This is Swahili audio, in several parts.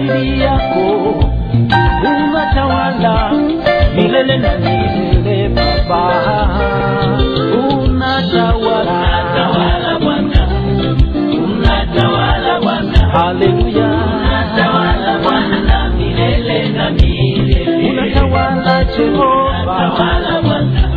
zaidi yako. Unatawala milele na milele Baba. Unatawala Bwana. Unatawala Bwana. Haleluya. Unatawala Bwana milele na milele. Unatawala Jehova. Unatawala Bwana.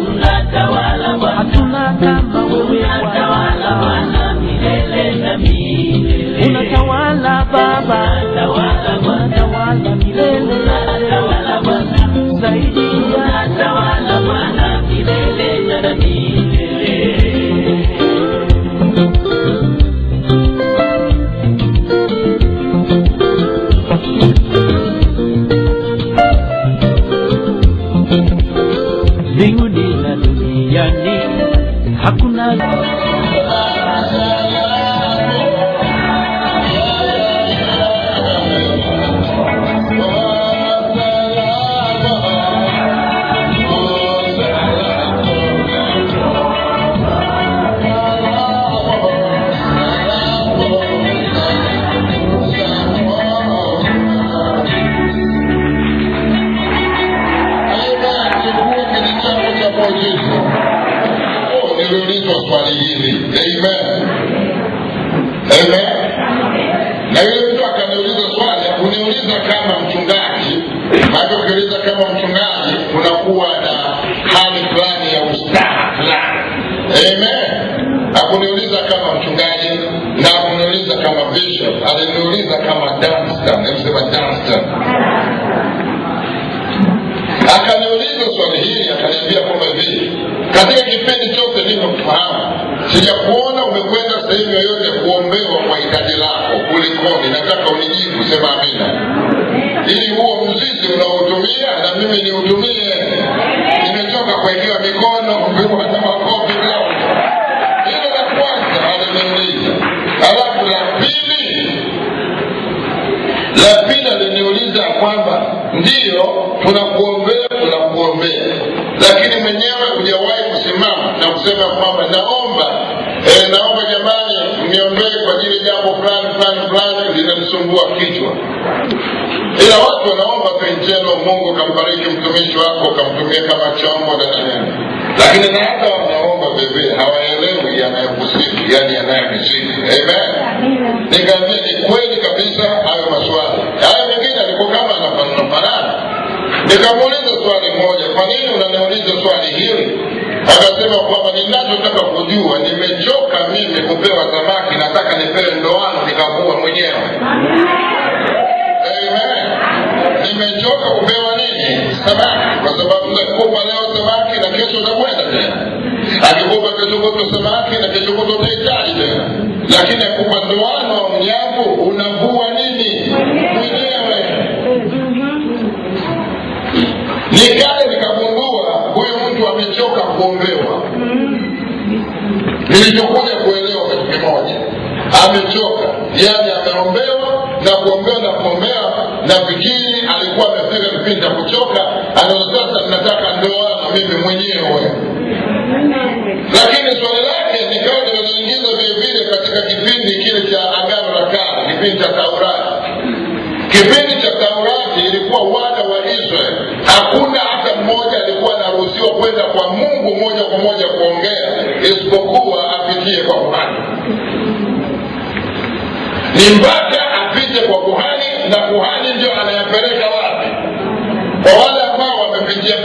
Unatawala Bwana. Hatuna kama wewe. Unatawala Bwana milele na milele. Unatawala Baba. Unatawala Bwana. Unatawala milele. Unatawala Bwana. Zaidi unatawala Bwana milele na milele. Mbinguni na duniani hakuna swali hili. Amen. Amen. Na yule mtu akaniuliza swali, uniuliza kama mchungaji, maana ukiuliza kama mchungaji unakuwa na hali fulani ya ustaha fulani. Amen. Akuniuliza kama mchungaji na akuniuliza kama bishop, aliniuliza kama Dunstan, nimesema Dunstan. Akaniuliza swali hili, akaniambia kwamba hivi, katika kipindi chote nilichokufahamu, sijakuona umekwenda sehemu yoyote kuombewa kwa hitaji lako. Kulikoni? Nataka unijibu, sema amina. Ili huo mzizi unaotumia na mimi niutumie. Nimechoka kuwekewa mikono, kupigwa na makofi leo. Hilo la kwanza aliniuliza. Alafu la pili aliniuliza kwamba ndiyo tunakuombea, lakini mwenyewe hujawahi kusimama na kusema kwamba naomba jamani mniombee kwa ajili jambo fulani linanisumbua kichwa. Ila watu wanaomba tu njeno, Mungu kambariki mtumishi wako, kamtumie kama chombo na neno. Lakini na hata wanaomba bebe hawaelewi yanayokusifu, yani yanayomsifu. Amen. Nikamwambia ni kweli kabisa hayo maswali. Hayo mengine alikuwa kama anafanana. Nikamuuliza swali moja, kwa nini unaniuliza swali hili? Akasema kwamba ninachotaka kujua, nimechoka mimi kupewa samaki, nataka nipewe ndoano nikavua mwenyewe. Amen. Nimechoka kupewa nini? Samaki. Kwa sababu nakupa leo samaki na kesho utakwenda tena. Akikupa kesho kuto samaki na kesho kuto utahitaji tena. Lakini akupa ndoano wa mnyavu, unavua nini? Mwenyewe. Nikae nikagundua huyu mtu amechoka kuombewa. Nilichokuja kuelewa kitu kimoja, amechoka, yani ameombewa na kuombea na fikiri alikuwa amefika kipindi cha kuchoka, sasa nataka ndoano mimi mwenyewe. Lakini swali lake nikawa nimeingiza vile katika kipindi kile cha Agano la Kale, kipindi cha Taurati. Kipindi cha Taurati ilikuwa wana wa Israeli, hakuna hata mmoja alikuwa anaruhusiwa kwenda kwa Mungu moja kwa moja kuongea isipokuwa apitie kwa kuhani. Ni mpaka apite kwa kuhani, na kuhani ndio anayapeleka wapi? Kwa wale ambao wamepitia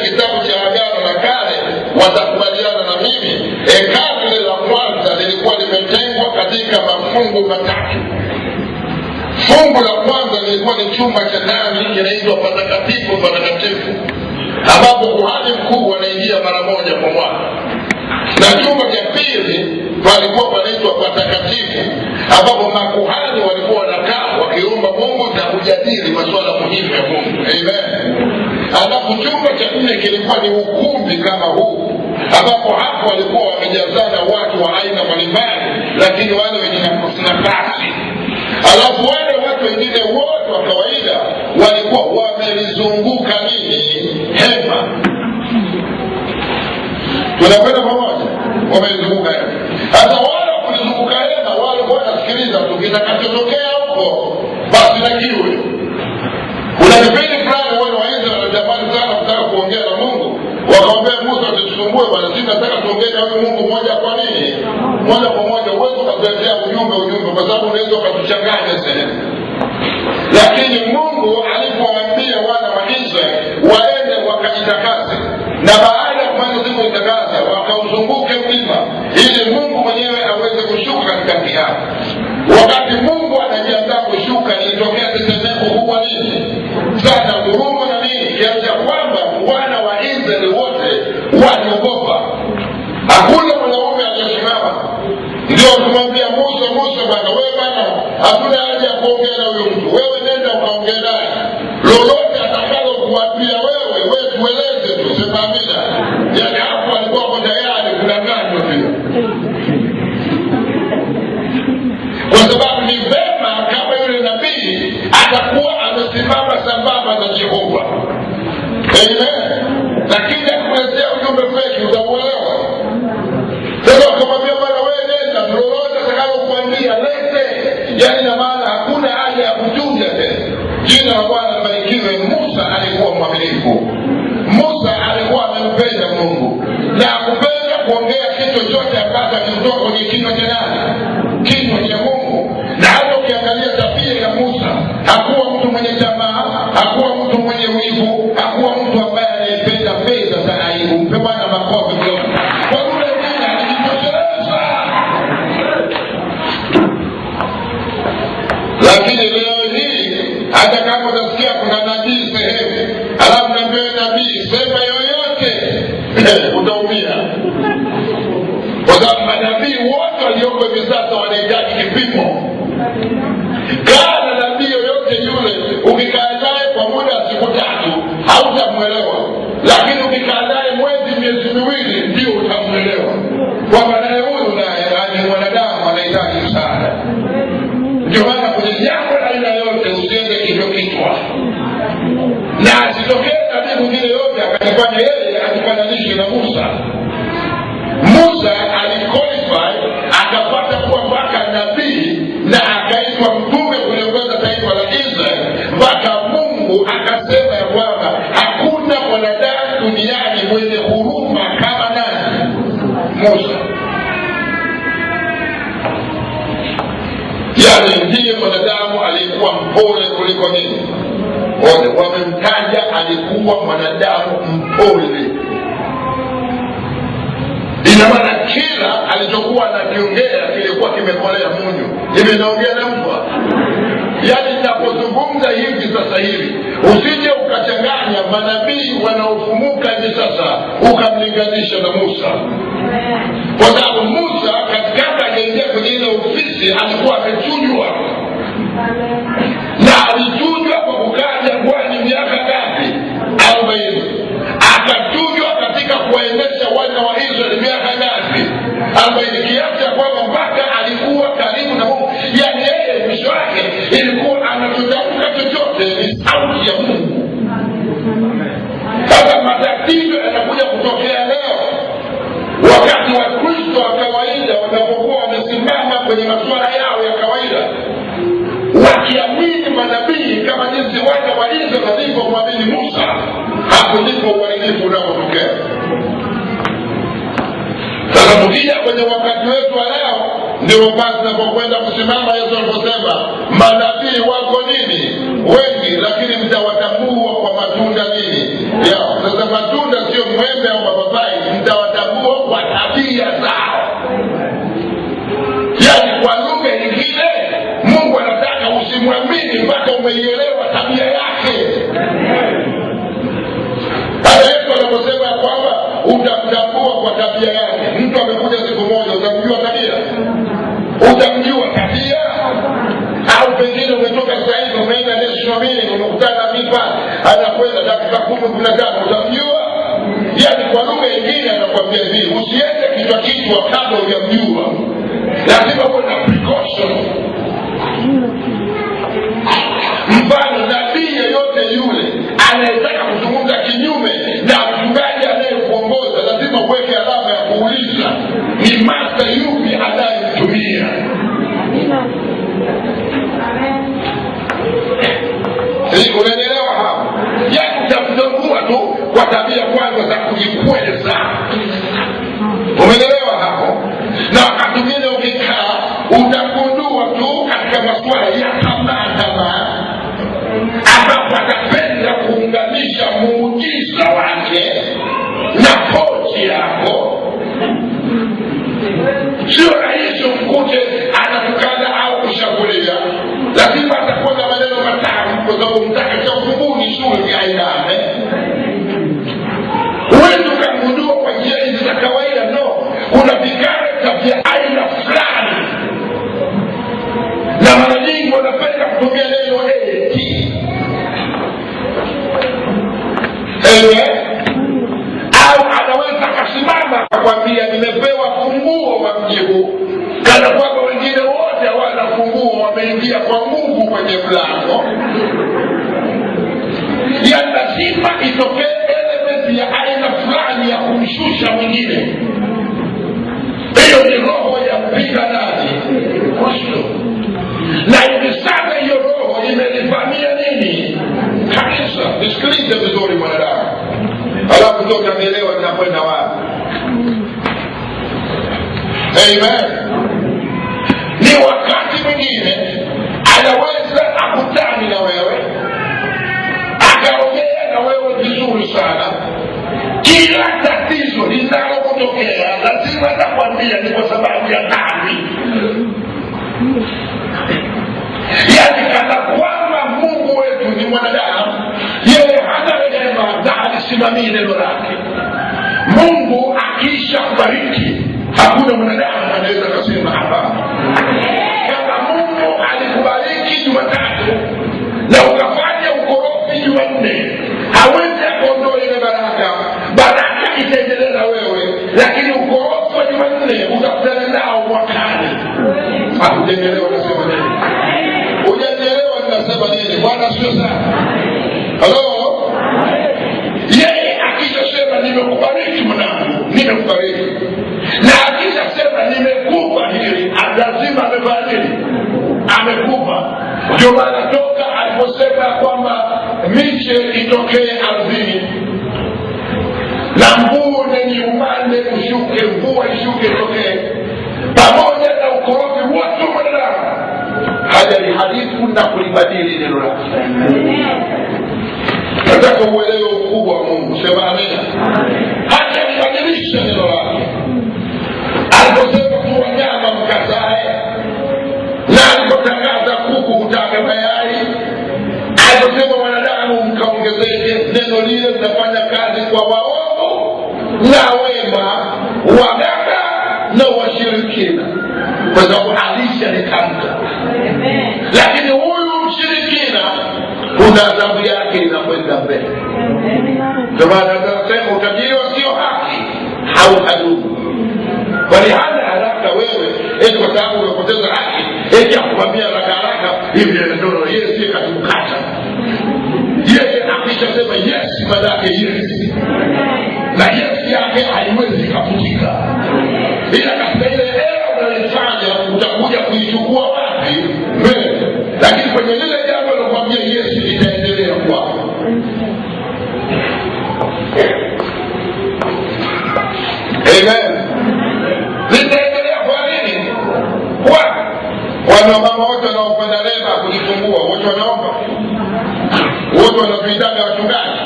kitabu cha Agano la Kale watakubaliana na mimi, hekalu la kwanza lilikuwa limetengwa katika mafungu matatu. Fungu la kwanza lilikuwa ni chumba cha ndani kinaitwa patakatifu, ambapo kuhani mkuu anaingia mara moja kwa mwaka. Na chumba cha pili palikuwa panaitwa patakatifu, ambapo makuhani walikuwa wanakaa wakiomba Mungu na kujadili masuala muhimu ya Mungu. Amen. Alafu chumba cha nne kilikuwa ni ukumbi kama huu, ambapo hapo walikuwa wamejazana watu wa aina mbalimbali, lakini wale wenye nafasi. Alafu wale watu wengine wote wa kawaida walikuwa wamelizunguka hema. Tunakwenda pamoja? Wamelizunguka hema. Hata wale kulizunguka hema wale wanasikiliza tu kitakachotokea huko. basi na kiwe. Kuna kipindi fulani wale wa Israeli wanatamani sana kutaka kuongea na Mungu, wakamwambia Musa, usitusumbue bwana, sisi nataka tuongee na huyu Mungu moja kwa nini? Moja kwa moja, uwezo ukatuletea ujumbe kwa sababu unaweza ukatuchanganya sehemu. Lakini Mungu alipowaambia wana wa Israeli waende wakajitakase, na baada ya kumaliza siku kujitakasa wakauzunguke mlima ili Mungu mwenyewe aweze kushuka katikati yao. Wakati Mungu anajiandaa kushuka, ilitokea tetemeko kubwa nini sana, ngurumo na nini, kiasi cha kwamba wana wa Israeli wote waliogopa. Hakuna mwanaume aliyesimama. Ndio kumwambia Musa, bwana wewe bwana, hakuna haja ya kuongea na huyo mtu, wewe nenda ukaongea naye, lolote atakalo kuambia wewe tueleze tu, sema amina. Yani hapo alikuwa kwa tayari kudanganywa pia, kwa sababu ni vema kama yule nabii atakuwa amesimama sambamba na Jehova. Amen. Lakini akuletea ujumbe feki, utauelewa. Sasa ukamwambia bwana wewe nenda, lolote atakalo kuambia lete. Yani na maana hakuna haja ya kuchuja tena. Jina la Bwana libarikiwe. Musa alikuwa mwaminifu. Musa alikuwa amempenda Mungu na akupenda kuongea kitu chochote ambacho kilitoka kwenye kinywa cha nani? Kinywa cha Mungu. Na hata ukiangalia tabia ya Musa, hakuwa mtu mwenye tamaa, hakuwa mtu mwenye wivu, hakuwa mtu ambaye anayependa pesa za aibu. Mpe Bwana makofi kidogo. Kwa yule jina alijitosheleza. Lakini leo hii hata kama utasikia kuna nabii sehemu, alafu naambia nabii sema yoyote, utaumia. Kwa sababu manabii wote walioko hivi sasa wanahitaji kipimo. Kaa na nabii yoyote yule, ukikaa naye kwa muda wa siku 3 hautamuelewa, lakini ukikaa naye mwezi, miezi miwili, ndio utamuelewa kwamba naye huyu naye ni mwanadamu, anahitaji msaada. Ndio maana kwenye jambo la aina yote usiende kichwa, na asitokee nabii mwingine yote akajifanya yeye ajifananishe na Musa. Musa aliqualify akapata kuwa mpaka nabii na akaitwa mtume kuliongoza taifa la Israeli, mpaka Mungu akasema ya kwamba hakuna mwanadamu duniani mwenye huruma kama nani? Musa. Yani ndiye mwanadamu aliyekuwa mpole kuliko nini? Wote wamemtaja alikuwa mwanadamu mpole. Ina maana kila alichokuwa anakiongea kilikuwa kimekolea munyu. Nimeongea na mbwa. Yani ninapozungumza hivi sasa hivi, usije ukachanganya manabii wanaofumuka hivi sasa ukamlinganisha na Musa. Kwa sababu Musa katikati hajaingia kwenye ile ofisi alikuwa amechujwa. Na alichujwa kwa kukaa jangwani miaka ngapi? 40. Akachujwa katika kuwaendesha wana wa Israeli miaka ngapi? 40. Kiasi ya kwamba mpaka alikuwa karibu na Mungu. Yani yeye mwisho wake ilikuwa anachotamka chochote ni sauti ya Mungu. Sasa matatizo yanakuja kutokea leo wakati wa Kristo wa kawaida wanapokuwa wamesimama kwenye masuala yao ya kawaida, wakiamini manabii kama jinsi wana wa Israeli walivyomwamini Musa. Hapo ndipo uharibifu unapotokea. Sasa tukija kwenye wakati wetu wa leo, ndio basi tunapokwenda kusimama Yesu aliposema manabii wako nini? Wengi, lakini mtawatambua kwa matunda nini yao. Sasa matunda sio mwembe au mapapai, mtawatambua kwa tabia zao. Yani kwa lugha nyingine, Mungu anataka usimwamini mpaka umeielewa tabia yake. Yesu anaposema ya kwamba utamtambua kwa tabia yake. Mtu amekuja siku moja, utamjua tabia? Utamjua tabia? Au pengine umetoka sasa hivi umeenda National Meeting, umekutana mipa anakwenda dakika 10-15, utamjua? Yani kwa lugha nyingine anakuambia hivi, usiende kichwa kabla hujamjua. Lazima uwe na precaution. Mfano, nabii yeyote yule anayetaka kuzungumza kinyume na mchungaji anayekuongoza, lazima uweke alama ya kuuliza ni master yupi anayemtumia. Unaelewa hapo? Yaani utamtambua tu kwa tabia kwanza za kujikweza. Umeelewa hapo? Na wakati mwingine ukikaa utagundua tu katika masuala ya tamaa ambapo atapenda kuunganisha muujiza wake na pochi yako. Sio rahisi mkute anatukana au kushambulia, lazima atakuwa na maneno matamu kwa sababu mtaka cha kubuni shule ya ainame. Huwezi ukagundua kwa njia hizi za kawaida. No, kuna vikareta vya aina fulani, na mara nyingi wanapenda kutumia neno eti. Au anaweza akasimama akakwambia nimepewa funguo wa mjibu, kana kwamba wengine wote hawana funguo, wameingia kwa nguvu kwenye mlango. Ya lazima itokee element ya aina fulani ya kumshusha mwingine. Hiyo ni roho ya mpiganaji Kristo, na hivi sasa hiyo roho imelivamia nini kanisa. Nisikilize vizuri mwanadamu, alafu toka nielewa ninakwenda wapi. Amen. Ni wakati mwingine anaweza akutani na wewe, akaongea na wewe vizuri sana. Kila tatizo linalotokea lazima atakwambia ni kwa sababu ya dhambi. Yaani kana kwamba Mungu wetu ni mwanadamu, yeye hana rehema na alisimamii neno lake. Mungu akisha kubariki, hakuna mwanadamu anaweza kusema hapa. Kama Mungu alikubariki Jumatatu na ukafanya ukorofi Jumanne, hawezi kuondoa ile baraka. Baraka itaendelea na wewe, lakini ukorofi wa Jumanne utakutana nao mwakani. Hakujenelewa nasema nini? Ujenelewa ninasema nini? Bwana sio sana. Hello? Yeye akishasema nimekubariki mwanangu, nimekubariki. Na akishasema nimekupa hili, lazima amefanya amekupa. Ndio maana toka aliposema kwamba miche itokee ardhini na mvua ni umande ushuke, mvua ishuke itokee, pamoja na ukorofi wote wa mwanadamu, hajaliharifu na kulibadili neno lake. Nataka uelewe ukubwa wa Mungu. Sema amina. Hajalibadilisha neno lake. Aliposema tu wanyama mkazae, na alipotangaza kuku kutaga mayai, aliposema wanadamu mkaongezeke, neno lile linafanya kazi kwa waovu na wema, waganga na washirikina, kwa sababu alishalitamka. Lakini huyu mshirikina kuna adhabu yake inakwenda mbele. Kwa maana anasema utajiri sio haki hauhadumu. Bali hana haraka wewe eti kwa sababu umepoteza haki eti akwambia haraka hivi ndio yeye katukata. Yeye akishasema yes madake yes, na yes yake haiwezi kufutika. Bila katika ile era unalifanya utakuja kuichukua wapi mbele, lakini kwenye lile jambo anakuambia yes itaendelea kwako. Amen. Litaendelea kwa nini? Wana mama wote wanaopanda leba kujifungua, wote wanaomba, wote wanatuitaga wachungaji.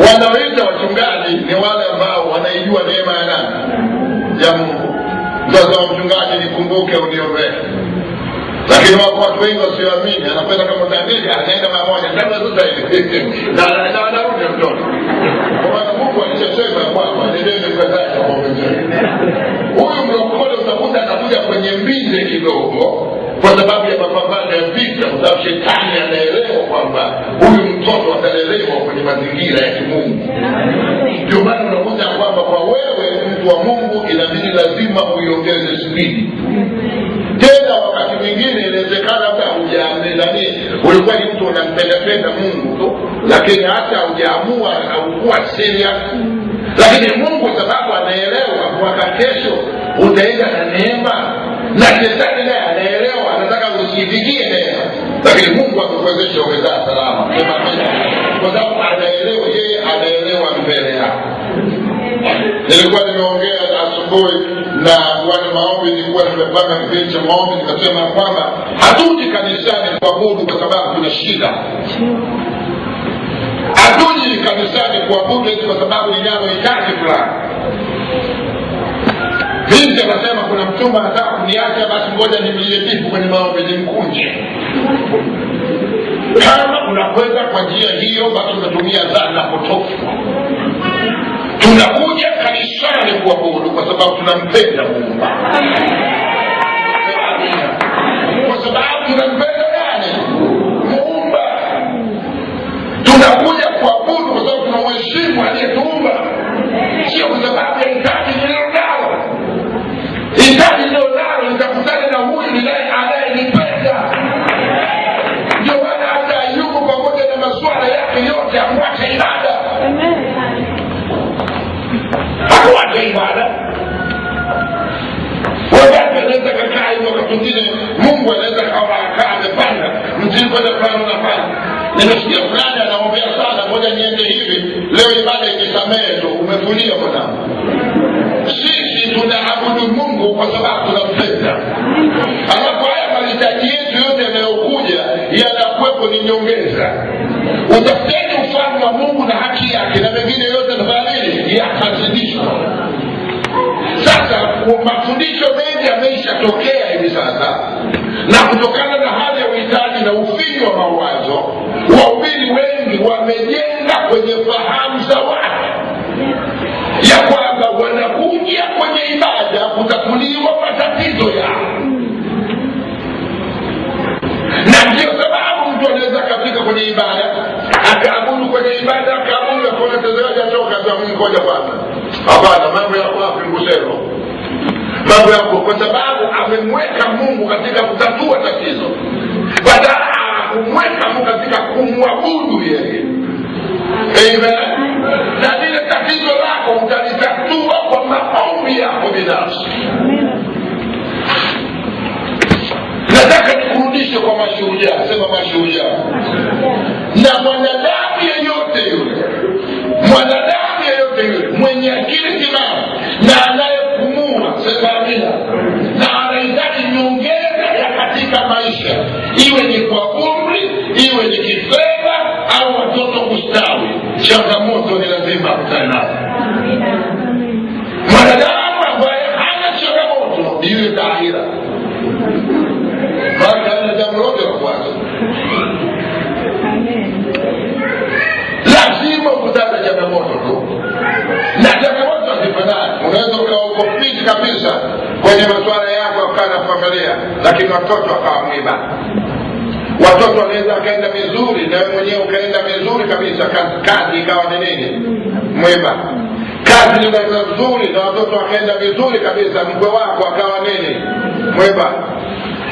Wanaoita wachungaji ni wale ambao wanaijua neema ya nani? Ya Mungu. Sasa mchungaji nikumbuke uniombee. Lakini wako watu wengi wasioamini, anapenda kama tabiri, anaenda mara moja ndani ya sasa hivi na anarudi mtoto. Kwa maana Mungu alishasema kwamba nendeni mkazae kwa wengine. Huyu mlokole utakuta anakuja kwenye mbinde kidogo kwa sababu ya mapambano ya vita, kwa sababu shetani anaelewa kwamba huyu mtoto atalelewa kwenye mazingira ya kimungu. Ndio maana unakuta kwamba kwa wewe mtu wa Mungu inabidi lazima uiongeze spidi. Tena wakati mwingine inawezekana hata hujaamini, ulikuwa ni mtu unampenda Mungu tu, lakini hata hujaamua au kuwa serious. Lakini Mungu sababu anaelewa mwaka kesho utaenda na neema, na shetani naye anaelewa anataka usifikie neema, lakini Mungu akuwezeshe uweza salama. kwa sababu anaelewa, yeye anaelewa mbele yako. Nilikuwa nimeongea asubuhi na wana maombi, nilikuwa nimepanga kipindi cha maombi, nikasema kwamba hatuji kanisani kuabudu kwa sababu kuna shida. Hatuji kanisani kuabudu kwa sababu ninalo hitaji fulani. Binti anasema kuna mchumba anataka kuniacha, basi ngoja nimlietifu kwenye maombi nimkunje. Kama unakwenda kwa njia hiyo, basi unatumia dhana potofu. Tunakuja kanisani kuabudu kwa sababu tunampenda Mungu. Kwa sababu tunampenda nani? Muumba. Tunakuja kuabudu kwa sababu tunamheshimu aliyetuumba, sio kwa sababu ya hitaji nililonalo. Hitaji nililonalo nitakutana na huyu anayenipenda. Ndio maana hata Ayubu pamoja na masuala yake yote hakuacha ibada. Hakuacha ibada. Wakati anaweza kakaa hivyo, wakati mwingine Mungu anaweza kakaa amepanga mzigo na fulani unafanya. Nimesikia fulani anaombea sana, ngoja niende hivi, leo ibada ikisamehe tu, umefulia mwanangu. Sisi tunaabudu Mungu kwa sababu tunampenda. Alafu haya mahitaji yetu yote yanayokuja yanakuwepo ni nyongeza. Utafuteni ufalme wa Mungu na haki yake, na mengine yote tafadhali yakazidishwa. Sasa mafundisho mengi yameishatokea hivi sasa, na kutokana na hali ya uhitaji na ufinyu wa mawazo, wahubiri wengi wamejenga kwenye fahamu za watu ya kwamba wanakuja kwenye ibada kutatuliwa matatizo yao. Na ndio sababu mtu anaweza kafika kwenye ibada, akaabudu kwenye ibada, akaabudu akaona tazamaji atoka kwa Mungu koja kwanza. Hapana, mambo yako hapo ngusero. Mambo yako kwa sababu amemweka Mungu katika kutatua tatizo, badala ya kumweka Mungu katika kumwabudu yeye. Amen. Na lile tatizo lako utalitatua kwa maombi yako binafsi. Nataka nikurudishe kwa mashujaa, sema mashujaa. Na mwanadamu yeyote yule, mwanadamu yeyote yule mwenye akili timamu na anayepumua, sema amina, na anahitaji nyongeza ya katika maisha, iwe ni kwa umri, iwe ni kifedha au watoto kustawi, changamoto ni lazima kutana nayo. Mwanadamu ambaye hana changamoto ni yule dhahira. Mara ana jambo lote la kwanza, lazima ukutane changamoto tu, na changamoto hazifanani. Unaweza ukawa uko fiti kabisa kwenye masuala yako ukaa na familia, lakini watoto wakawa mwiba. Watoto wanaweza wakaenda vizuri na wewe mwenyewe ukaenda vizuri kabisa, kazi ikawa ni nini? Mwiba. Kazi ni nzuri na watoto wakaenda vizuri kabisa, mkwe wako akawa nini? Mwiba.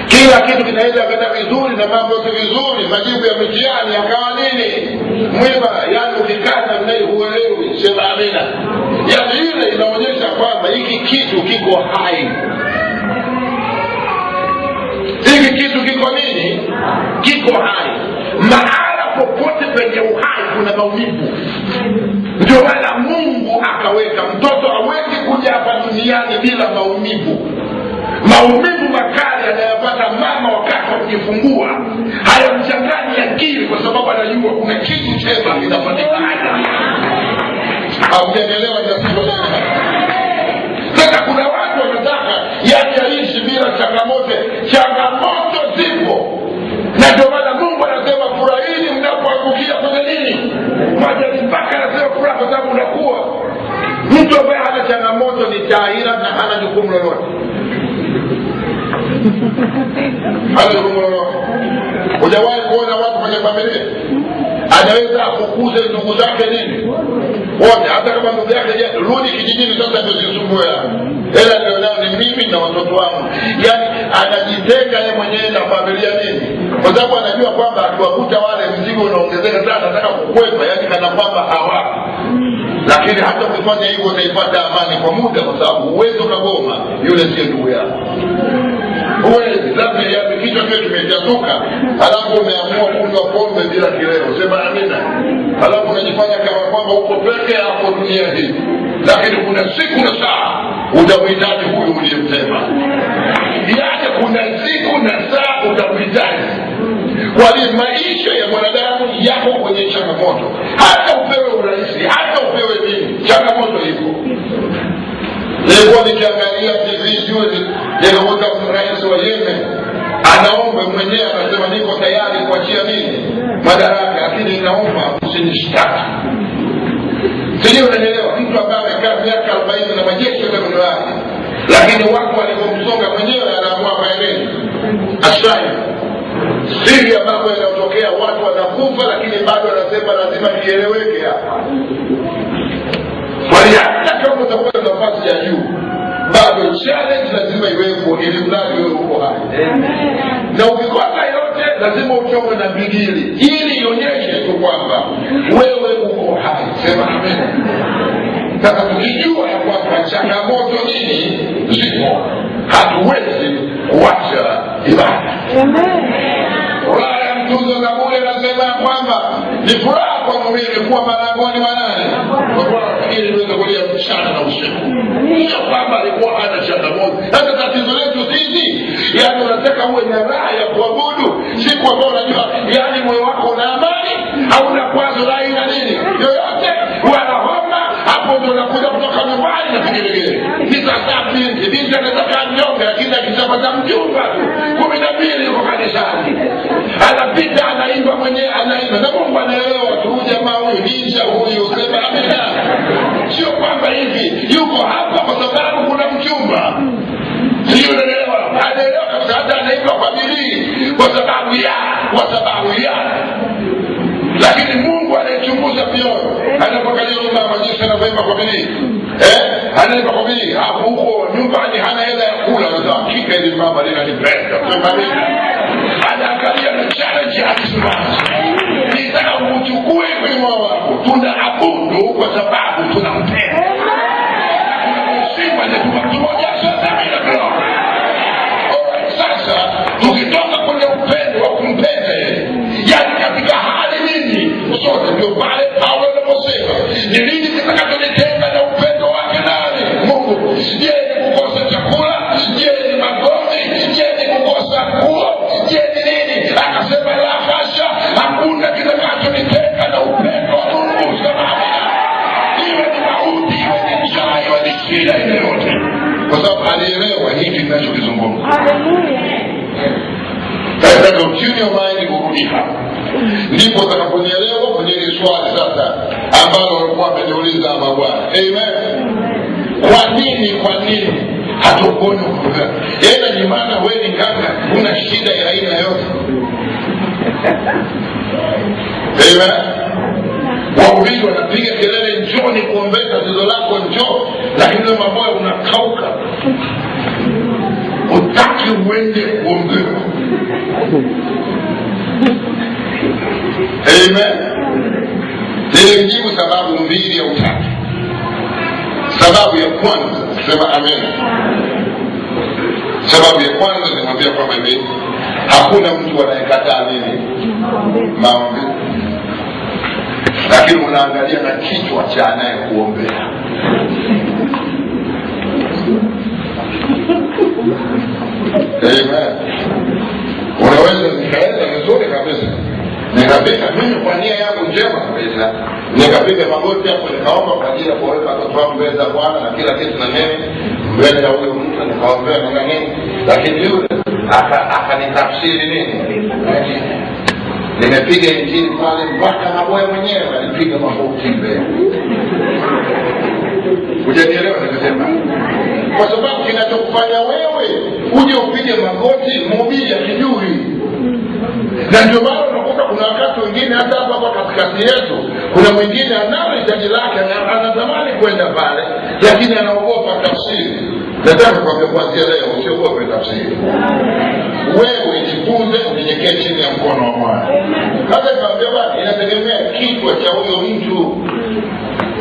Kila kitu kinaweza kwenda vizuri na mambo yote vizuri, majibu ya mitihani yakawa nini? Mwiba. Yaani ukikaa na mnai huelewi, sema amina. Yaani ile inaonyesha kwamba hiki kitu kiko hai. Hiki kitu kiko nini? Kiko hai. Mahala popote penye uhai kuna maumivu. Ndio maana Mungu akaweka mtoto hawezi kuja hapa duniani bila maumivu. Maumivu makali anayopata mama wakati wa kujifungua hayamchanganyi akili, kwa sababu anajua kuna kitu chema kinapatikana. Haujaelewa jambo hili? Sasa kuna watu wanataka yaishi bila changamoto. Changamoto zipo, na ndio maana Mungu anasema furahini mnapoangukia kwenye nini? Majani mpaka anasema furaha kwa sababu unakuwa. Mtu ambaye hana changamoto ni tahira na hana jukumu lolote. Hana jukumu lolote. Hujawahi kuona watu kwenye familia anaweza kukuza ndugu zake nini? Wote, hata kama ndugu yake rudi kijijini sasa ndio zisumbue. Hela ndio nao ni mimi na watoto wangu. Yaani anajitenga yeye mwenyewe na familia nini? Kwa sababu anajua kwamba akiwakuta wale mzigo unaongezeka sana, anataka kukwepa, yaani kana kwamba hawapo. Lakini hata ukifanya hivyo utaipata amani kwa muda, kwa sababu uwezo kagoma yule si ndugu yako. Uwezi, labda ya kichwa kile kimejatuka, alafu umeamua kunywa pombe bila kileo, sema amina. unajifanya kama kwamba uko peke yako dunia hii, lakini kuna siku na saa utamhitaji huyu uliyemtema. Yaani kuna siku na saa utamhitaji. Kwa hiyo maisha ya mwanadamu yako kwenye changamoto. Hata upewe urahisi, hata upewe nini, changamoto ipo. Nilikuwa nikiangalia TV juzi, nikakuta rais wa Yemen anaomba mwenyewe, anasema niko tayari kuachia nini madaraka, lakini naomba usinishtaki. Sio, unanielewa? Mtu ambaye amekaa miaka 40 na majeshi ya mkono wake, lakini watu walipomsonga mwenyewe anaamua baadaye asai siri ya mambo yanayotokea, watu wanakufa, lakini bado anasema lazima kieleweke hapa. Kwa hiyo hata kama utakuwa na nafasi ya juu, bado challenge lazima iwepo, ili mradi wewe uko hai. Na ukikosa yote lazima uchomwe na bigili, ili ionyeshe tu kwamba wewe uko hai. Sema amen. Sasa tukijua ya kwamba changamoto nini zipo, hatuwezi kuacha ibada. Furaha ya mtunza Zaburi anasema kwamba ni furaha kwa muumini kuwa malangoni mwa nani? Kwa Bwana, ili niweze kulia mchana na usiku. Sio kwamba alikuwa hana changamoto. Hata tatizo letu sisi, yaani unataka uwe na raha ya kuabudu siku ambayo unajua yaani moyo wako una amani, hauna kwazo la aina nini yoyote, wala homa. Hapo ndio unakuja kutoka nyumbani na vigelegele. Nitasafiri, binti anataka mnyonge, lakini akishapata mjumba tu 12 yuko kanisani, anapita anaimba mwenyewe, anaimba na Mungu anaelewa tu, jamaa huyu nisha huyu. Sema amina. Sio kwamba hivi yuko hapa kwa sababu kuna mchumba, sio, unaelewa? Anaelewa kabisa, hata anaimba kwa bidii kwa sababu ya lakini Mungu anayechunguza mioyo, anapoangalia mama jinsi anavyoimba kwa bidii, anaimba kwa bidii, hapo huko nyumbani hana hela ya kula, na hakika ile mama linanipenda. Sema amina. Anaangalia na challenge alisimama. Nitaka uchukue kwenye moyo wako, tunaabudu kwa sababu tunampenda. Sima ni tumoja sasa bila kwa. Sasa tukitoka kwenye upendo wa kumpenda yeye, yaani katika hali nini sote, ndio pale Paulo anaposema ni nini kitakachonitenga na upendo wake nani? Mungu. Je, ni kukosa chakula? Je, ni magonjwa? Je, ni kukosa nguo? Je, ni nini? Akasema la hasha, hakuna kitakachonitenga na upendo wa Mungu. Sababu iwe ni mauti, iwe ni njaa, iwe ni shida ile yote, kwa sababu alielewa hiki ninachokizungumza. Haleluya. Sasa uchumi wa mind urudi hapa, ndipo utakaponielewa kwenye ile swali sasa ambalo walikuwa wameniuliza mabwana. Amen. Kwa nini hatuponi kutoka? Yaani ni maana wewe ni kaka, una shida ya aina yote. Amen. Wahubiri wanapiga kelele, njoni kuombea tatizo lako, njoo, lakini wewe mambo unakauka, utaki uende kuombewa. Amen. Nilimjibu sababu 2 au 3. Sababu ya kwanza, sema amen. Sababu ya kwanza nimwambia kwamba hivi, hakuna mtu anayekataa nini? Maombi. Lakini unaangalia na kichwa cha anayekuombea. Amen. Unaweza nikaenda vizuri kabisa, nikapiga mimi kwa nia yangu njema kabisa, nikapiga magoti hapo, nikaomba kwa ajili ya kuweka watoto wangu mbele za Bwana na kila kitu na nini mbele ya huyo mtu, nikaombea na nini, lakini yule akanitafsiri nini. Nimepiga injili pale mpaka maboya mwenyewe alipiga magoti mbele. Hujanielewa nikasema? Kwa sababu kinachokufanya wewe uje upige magoti mhubiri akijui. Na ndio maana unakuta kuna wakati wengine hata hapa katikati yetu kuna mwingine analo hitaji lake, anatamani kwenda pale, lakini anaogopa tafsiri. Nataka kuambia kuanzia leo usiogope tafsiri. Wewe jifunze unyenyekee chini ya mkono wa Bwana. Hata niambia bwana, inategemea kichwa cha huyo mtu.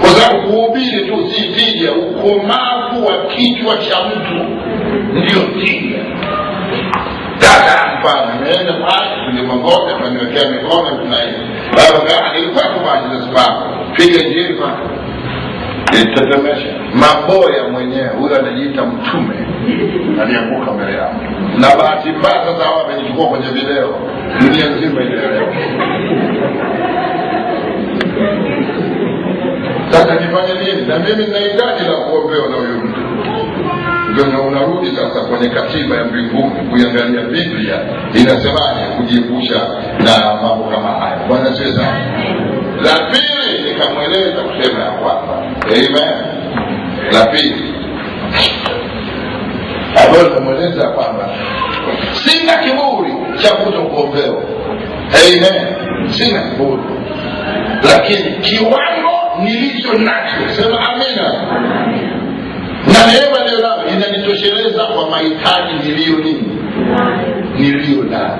Kwa sababu kuhubiri tu si tija, ukomavu wa kichwa cha mtu ndio tija. Dada mfano, nimeenda pale kwenye magoti, ameniwekea mikono tunaenda. Baba gani nilikuwa kwa ajili ya sababu. piga jema itatemesha maboya mwenyewe. Huyo anajiita mtume alianguka mbele yao, na bahati mbaya sasa hawa wamenichukua kwenye video, dunia nzima inaelewa. Sasa nifanye nini? Na mimi ninahitaji la kuombewa na huyo mtu. Ndio unarudi sasa kwenye katiba ya mbinguni kuiangalia Biblia inasemaje kujiepusha na mambo kama haya. Bwana asifiwe sana. La pili nikamweleza kusema ya kwamba amen. La pili ambayo nikamweleza kwamba sina kiburi cha kutokuombewa. Amen. Sina kiburi, lakini kiwango nilicho nacho, sema amina, na neema ndio nayo inanitosheleza kwa mahitaji niliyo nayo.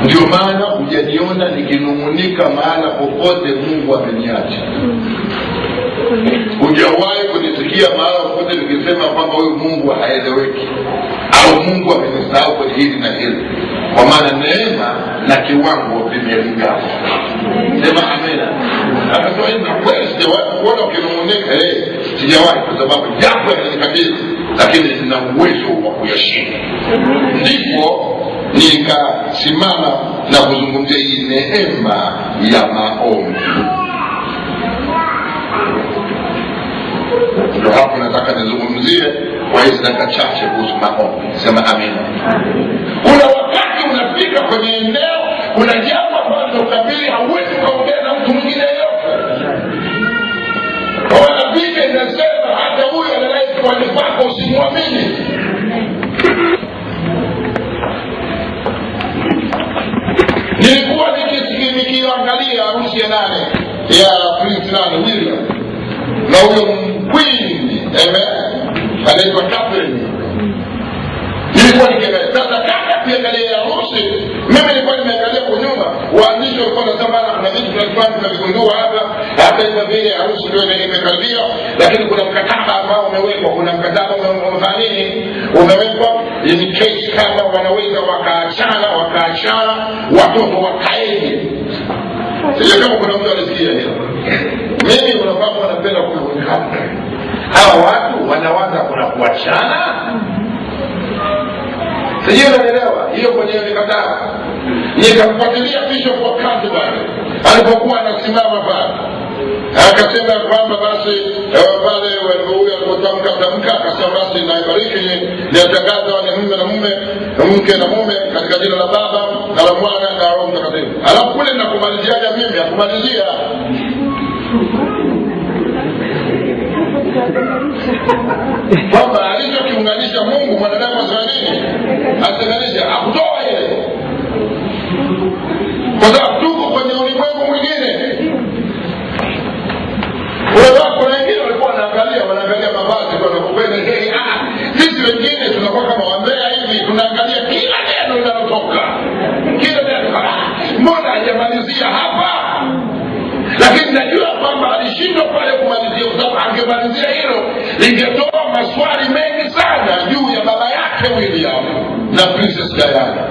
Ndio maana hujaniona nikinung'unika maana popote Mungu ameniacha. Hujawahi kunisikia maana popote nikisema kwamba huyu Mungu haeleweki au Mungu amenisahau kwenye hili na hili, kwa maana neema na kiwango vimelingana. Sema amina. Akasema ina kweli sijawahi kuona ukinung'unika. Sijawahi, kwa sababu japo yananikabili lakini nina uwezo wa kuyashinda. Ndipo nikasimama na kuzungumzia hii neema ya maombi. Ndio hapo nataka nizungumzie kwa hizi dakika chache kuhusu maombi. Sema amina. Kuna wakati unafika kwenye eneo, kuna jambo ambalo ukabili hauwezi kuongea na mtu mwingine yote. Kwa Biblia inasema hata huyo anayeishi kwa kwako usimwamini. Nilikuwa nikiangalia harusi ya nane ya Prince William na huyo Queen, anaitwa Catherine. Nilikuwa nikiangalia sasa kaka kuangalia harusi, mimi nilikuwa nimeangalia kwa nyuma, waandishi walikuwa wanasema kuna vitu fulani tunavigundua hapa hivi vile harusi ndio imekaribia, lakini kuna mkataba ambao umewekwa, kuna mkataba umewekwa in case kama wanaweza wakaachana watoto wakaeje. Sio kama kuna mtu alisikia hiyo. Mimi unafahamu wanapenda kuonekana. Hawa watu wanawaza kuna kuachana. Sio, unaelewa? Hiyo kwenye mikataba. Nikamfuatilia Bishop wa Canterbury alipokuwa anasimama pale. Akasema kwamba basi pale huyo alipotamka akasema basi naibariki niatangaza ni mume na mume, mke na mume katika jina la Baba na la Mwana na Roho Mtakatifu. Alafu kule nakumalizia mimi akumalizia kwamba alichokiunganisha Mungu mwanadamu asanii atenganisha, akutoa ile, kwa sababu tuko kwenye ulimwengu mwingine. Kuna wengine walikuwa wanaangalia mavazi kwa kupenda sisi wengine tunakuwa kama wambea hivi, tunaangalia kila neno linalotoka, kila neno. Mbona hajamalizia hapa? Lakini najua kwamba alishindwa pale kumalizia, kwa sababu angemalizia hilo lingetoa maswali mengi sana juu ya baba yake William na Princess Diana.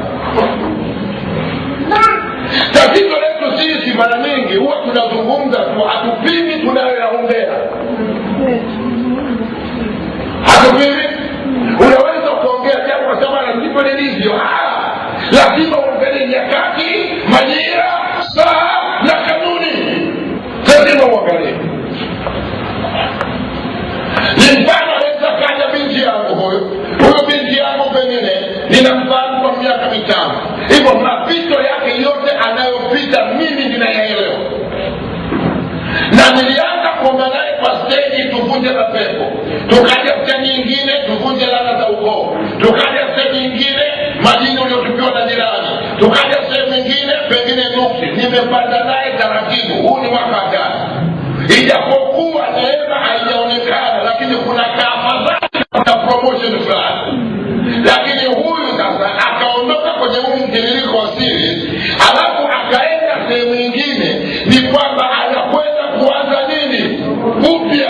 Tatizo letu sisi mara nyingi huwa tunazungumza tu, hatupimi tunayoyaongea. Hatupimi. Unaweza kuongea jambo kwa sababu ndipo lilivyo. Lazima uangalie nyakati, majira, saa na kanuni. Lazima uangalie. Ni mfano anaweza kaja binti yangu huyo binti yangu pengine ninamfahamu kwa miaka 5. Hivyo mapito yake yote anayopita mimi ninayaelewa. Na nilianza kuomba naye kwa stage tuvunje la pepo. Tukaja stage nyingine tuvunje laana za ukoo. Tukaja stage nyingine majini uliotupiwa na jirani. Tukaja stage nyingine pengine nuksi. Nimepanda naye taratibu. Huu ni mwaka gani? Ijapokuwa neema haijaonekana, lakini kuna kaafadhali na promotion fulani. Lakini huyu sasa akaondoka kwenye huu mtiririko wa siri, alafu akaenda sehemu nyingine, ni kwamba anakwenda kuanza nini? Upya.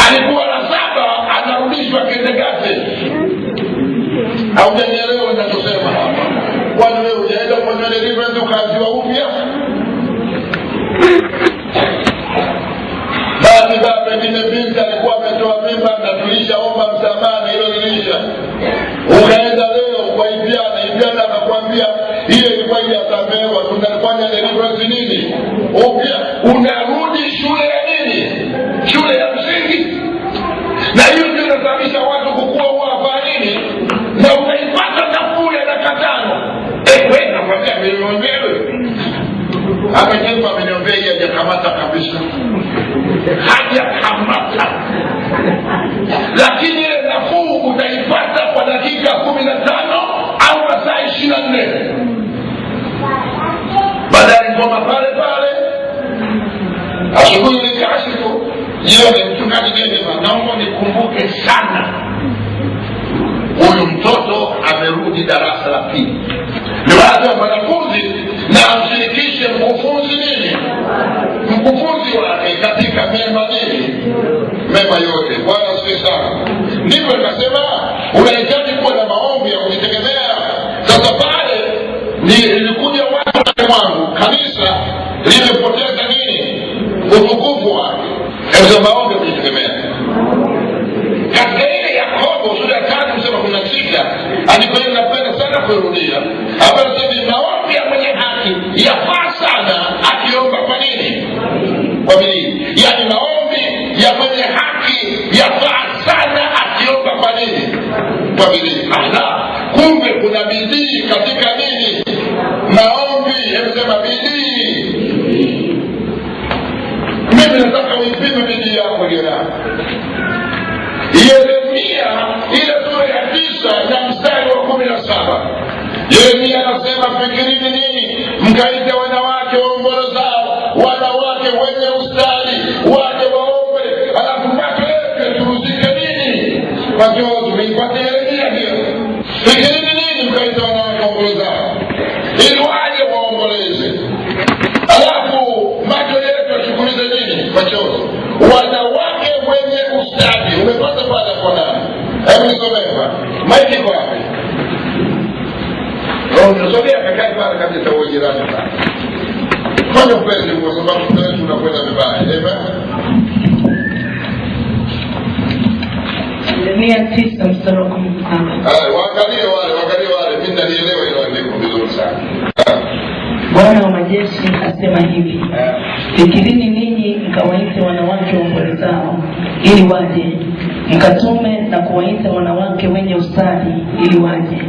Alikuwa la 7 anarudishwa kindergarten. Haujanielewa ninachosema hapa? Kwani wewe hujaenda kwenye deliverance ukaanziwa upya? unarudi shule ya nini? Shule ya msingi. Na hiyo ndio inasababisha watu kukua hapa nini, na unaipata nafuu ya dakika 5. Wewe nakwambia wewe hapa jengo ameniombea hajakamata kabisa, hajakamata, lakini ile nafuu utaipata kwa dakika 15 au masaa 24. Baada ya ngoma pale pale, asubuhi nikashifu, jioni mchungaji Gedema, naomba nikumbuke sana huyu mtoto amerudi darasa la 2. Ni baadhi ya wanafunzi na amshirikishe mkufunzi nini, mkufunzi wake katika mema nini, mema yote. Bwana asifiwe sana. Ndipo nikasema unahitaji kuwa na maombi ya kujitegemea. Sasa pale nilikuja watu wangu, kanisa limepoteza nini, utukufu wake. Hebu maombi ya kujitegemea. Katika ile Yakobo sura ya 3:16 alipoenda, napenda sana kurudia hapa, sasa maombi ya mwenye haki yafaa sana akiomba kwa nini? Kwa bidii. Yaani maombi ya mwenye haki yafaa sana akiomba kwa nini? Kwa bidii. Kumbe kuna bidii katika nini? Maombi. Hebu sema bidii. Mimi nataka uipime bidii yako leo. Yeremia ile sura ya 9 na mstari wa 17. Yeremia anasema, fikirini nini mkaite wanawake waombolezao, wanawake wenye ustadi waje waombe, alafu macho yetu turuzike nini? Machozi. Tumeipata Yeremia hiyo. Fikirini nini mkaite wanawake waombolezao ili waje waomboleze, alafu macho yetu yashughulize nini? Machozi. Wanawake wenye ustadi. Umepata pale kwa nani? Hebu nisomee. Maiki kwa wapi? Unasomea kakai pale kabisa uwe jirani pale. Fanya upesi kwa sababu tunakwenda vibaya. Yeremia 9 mstari wa 17. Waangalie wale. Mimi nalielewa hilo andiko vizuri sana. Bwana wa majeshi asema hivi, fikirini ninyi mkawaite wanawake waombolezao ili waje, mkatume na kuwaita wanawake wenye ustadi ili waje,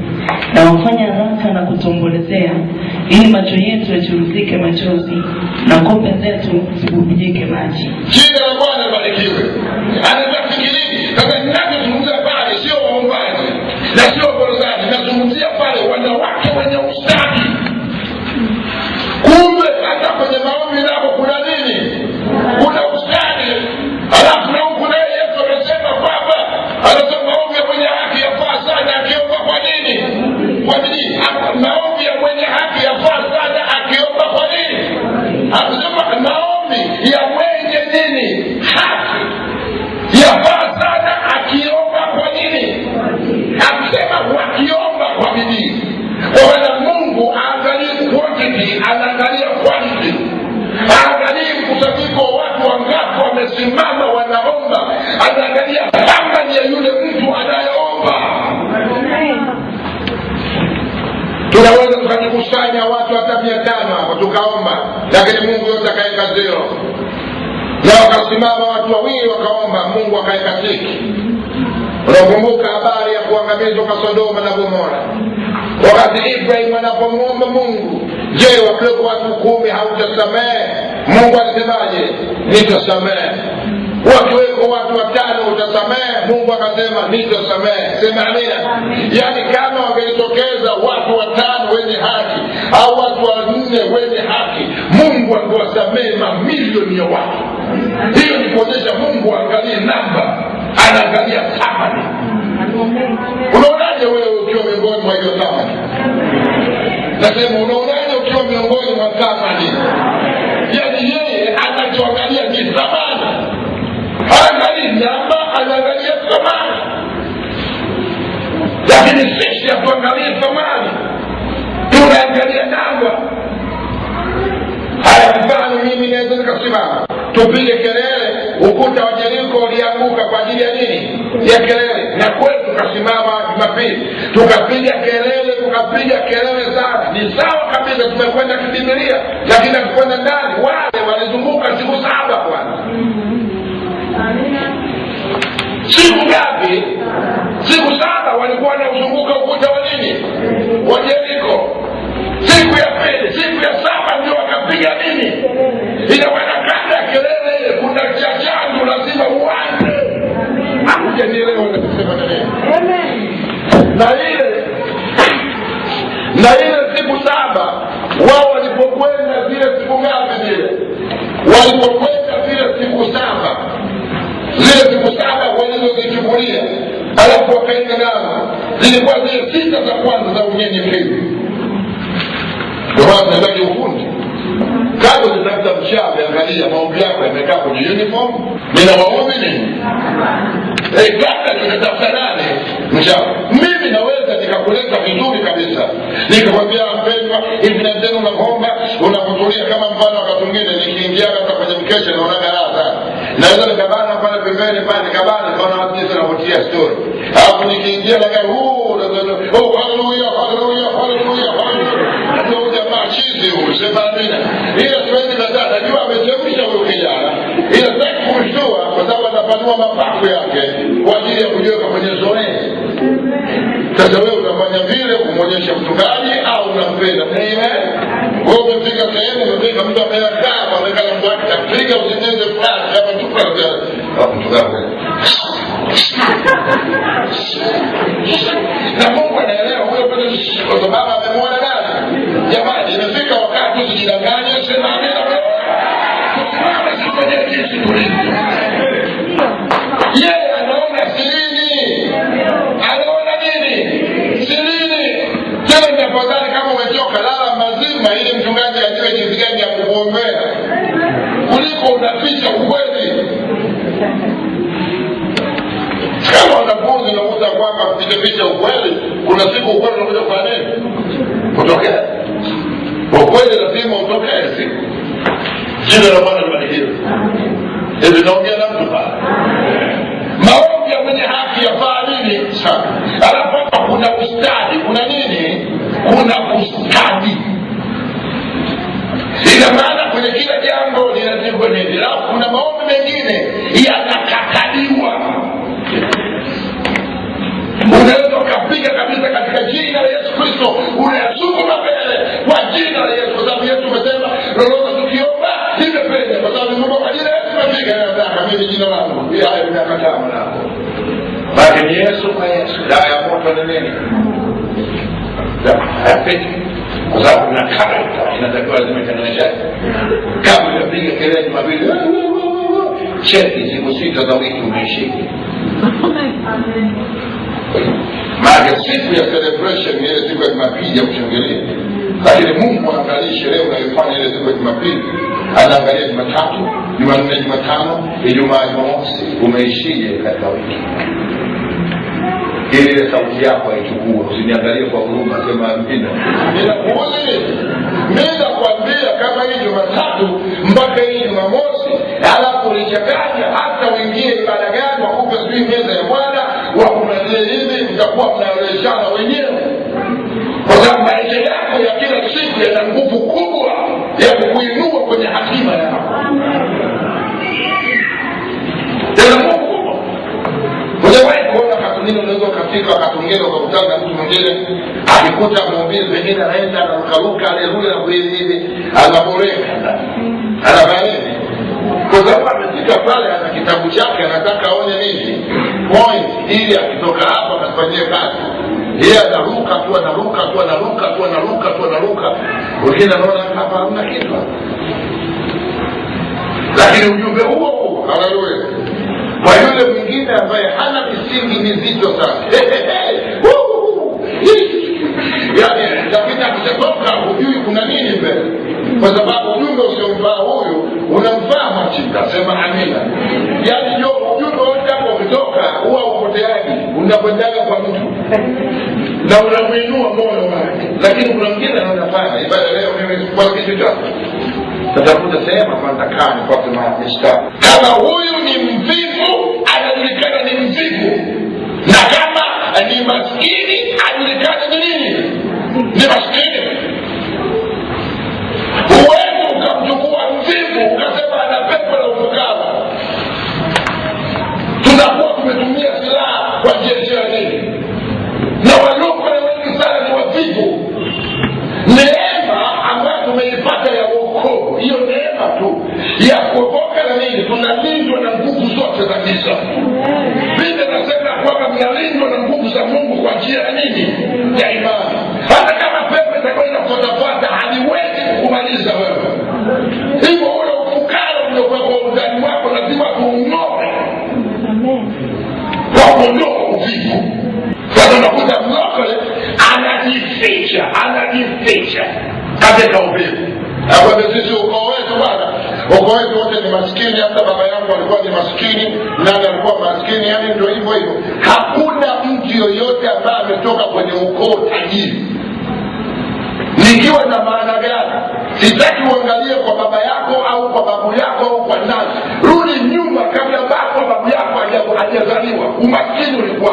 na wafanya haraka na kutuombolezea, ili macho yetu yachuruzike machozi na kope zetu zibubujike maji. Jina la Bwana libarikiwe. Anatafikirini. Sasa ninachozungumza pale sio waombaji na sio waombolezaji, nazungumzia pale wanawake wenye ustadi. Kumbe hata kwenye maombi nako kuna nini? Kuna ustadi. Alafu na huku naye Yesu anasema kwamba, anasema maombi ya mwenye haki yafaa sana akiomba kwa nini? Kwa bidii. Maombi ya mwenye haki yafaa sana akiomba kwa nini? Anasema maombi ya mwenye nini? Haki yafaa sana akiomba kwa nini? Akisema wakiomba kwa bidii. Kwa maana Mungu aangalie quantity, anaangalia quality. Aangalie mkusanyiko wa watu wangapi wamesimama wanaomba, anaangalia thamani ya yule mtu anayeomba. Tunaweza tukajikusanya watu hata 500 hapo tukaomba, lakini Mungu yote akaeka 0. Na wakasimama watu 2 wakaomba, Mungu akaeka tiki. Unakumbuka habari ya kuangamizwa kwa Sodoma na Gomora? Wakati Ibrahim anapomuomba Mungu, je, wakiwepo watu 10 hautasamehe? Mungu alisemaje? Nitasamehe. Wakiwepo watu 5 utasamehe? Mungu akasema nitasamehe. Sema amina. Yaani kama wangetokeza watu 5 wenye haki au watu 4 wenye haki, Mungu angewasamehe mamilioni ya watu. Hiyo ni kuonyesha Mungu angalie namba, anaangalia thamani. Unaonaje wewe ukiwa miongoni mwa hiyo thamani? Nasema unaonaje ukiwa miongoni mwa thamani? Yaani yeye anachoangalia ni thamani. Haangalii namba, anaangalia thamani. Lakini sisi hatuangalie thamani, tunaangalia namba. Haya, mfano mimi naweza nikasimama tupige kelele, ukuta wa Jeriko ulianguka kwa ajili ya nini? Ya kelele. Na kweli tukasimama Jumapili tukapiga kelele sana. Ni sawa kabisa, tumekwenda kibibilia, lakini tukwenda ndani. Wale walizunguka Siku 7 walikuwa wanauzunguka ukuta wa nini? Wa Yeriko. Siku ya pili, siku ya 7 ndio wakapiga nini? Ile wanakata kelele ile, kuna chachandu lazima uanze. Hakuja nielewa wanasema nini. Na ile siku 7 wao walipokwenda zile siku ngapi zile? Walipokwenda zile siku 7. Zile siku 7 walizozichukulia, alafu wakaenda nao, zilikuwa zile 6 za kwanza za unyenyekevu. Ndio maana tunataka ufundi. Kama unatafuta mshauri, angalia maombi yako yamekaa kwenye uniform. Nina maombi nini? Kama tunatafuta nani mshauri, mimi naweza nikakuleta vizuri kabisa, nikakwambia mpendwa, hivi na tena unaomba unakutulia. Kama mfano wakati mwingine nikiingia hata kwenye mkesha naona raha sana, naweza nikabana pale pembeni pale nikabana kaona watu jinsi wanavutia story, alafu nikiingia na gari oh haleluya haleluya haleluya haleluya, ndio jamaa chizi huyu sema amina. Ile twende na dada najua amechemsha huyo kijana, ile sasa kumshtua kwa sababu anapanua mapafu yake kwa ajili ya kujiweka kwenye zoezi. Sasa wewe unafanya vile kumwonyesha mchungaji au unampenda? Wewe umefika sehemu, umefika mtu amekaa amekala mtu wake kapiga usineze fulani hapa tukao hapo mchungaji. Na Mungu anaelewa huyo kwa sababu amemwona nani? Jamani, imefika wakati usijidanganye, sema amina wewe. Tusimame sifanye kitu tulivyo. Yeye anaona sirini. Anaona nini? Sirini. Tena ni afadhali kama umechoka lala mazima ili mchungaji ajue jinsi gani ya kukuombea, kuliko unaficha ukweli. Kama wanafunzi unakuta kwamba kuficha ukweli, kuna siku ukweli unakuja kufanya nini? Kutokea. Ukweli lazima utokee siku. Jina la Bwana libarikiwe. Hivi naongea na mtu pale. Maombi ya mwenye haki yafaa nini? Sana. Alafu kuna ustadi, kuna nini? Kuna ustadi. Ina maana kwenye kila jambo linazikwa nini? Alafu kuna maombi mengine yanakataliwa. Unaweza ukapiga kabisa katika jina la Yesu Kristo, unayasukuma mbele kwa jina la Yesu, kwa sababu Yesu amesema lolote tukiomba limependa, kwa sababu Mungu kwa jina la Yesu amepiga na nataka mimi jina langu bila hayo ninakataa mlango. Bali ni Yesu kwa Yesu, dawa ya moto ni nini? Hapeti. Kwa sababu na character inatakiwa lazima itengenezwe. Kama unapiga kelele mabili, cheki siku 6 za wiki umeishika. Maana siku ya celebration ni ile siku ya Jumapili ya kushangilia. Lakini Mungu anaangalia sherehe unayofanya ile siku ya Jumapili. Anaangalia Jumatatu, Jumanne, Jumatano, Ijumaa, Jumamosi umeishije katika wiki. Ile sauti yako haichukue, usiniangalie kwa huruma sema amina. Mimi nakwambia kama hii Jumatatu mpaka hii Jumamosi, alafu ulichanganya hata uingie ibada gani wakupe sijui meza ya Bwana, wakunazie hivi, mtakuwa mnaeleshana wenyewe. Kwa sababu maisha yako ya kila siku yana nguvu kubwa ya kukuinua kwenye hatima yako. Yana nguvu kubwa. Unawahi kuona katunini unaweza ukafika wakati mwingine ukakutana na mtu mwingine akikuta mhubiri pengine anaenda anarukaruka haleluya na kuhizi hivi anaboreka. Anafanya nini? Kwa sababu amefika pale ana kitabu chake anataka aone nini? Point ili akitoka hapa akafanyie kazi. Yeye anaruka tu anaruka tu anaruka tu anaruka tu anaruka. Wengine anaona hapa hamna kitu. Lakini ujumbe huo haleluya. Kwa yule mwingine ambaye hana misingi mizito sana. Yaani tapita kutoka hujui kuna nini mbele. Kwa sababu ujumbe usiomfaa huyu unamfaa machinda, sema amina. Yaani ndio ujumbe wote hapo ukitoka huwa upoteaji, unakwendaga kwa mtu na unamuinua moyo wake. Lakini kuna mwingine anafanya ibada leo mimi kwa kitu chako. Tatafuta sehemu kwa nitakaa nipate mistari. Kama huyu ni mvivu, anajulikana ni mvivu. Na kama ni maskini, anajulikana ni nini? Ni maskini. Huwezi ukamchukua mvivu ukasema ana pepo la ufukara. Tunakuwa tumetumia silaha kwa njia nini? hiyo neema tu ya kuokoka na nini, tunalindwa na nguvu zote za giza. Biblia inasema kwamba mnalindwa na nguvu za Mungu kwa njia ya nini? Ya imani. Hata kama pepo itakwenda kufuata haliwezi kukumaliza wewe. Hivyo ule ufukara uliokuwa kwa ndani wako lazima kuung'oe kwa kuondoa uvivu. Sasa unakuta mlokole anajificha katika uvivu. Hapo sisi ukoo wetu bwana, ukoo wetu wote ni maskini. Hata baba yangu alikuwa ni maskini, nani alikuwa maskini, yani ndio hivyo hivyo. Hakuna mtu yoyote ambaye ametoka kwenye ukoo tajiri. Nikiwa na maana gani? Sitaki uangalie kwa baba yako au kwa babu yako au kwa nani. Rudi nyuma kabla babu yako hajazaliwa. Umaskini ulikuwa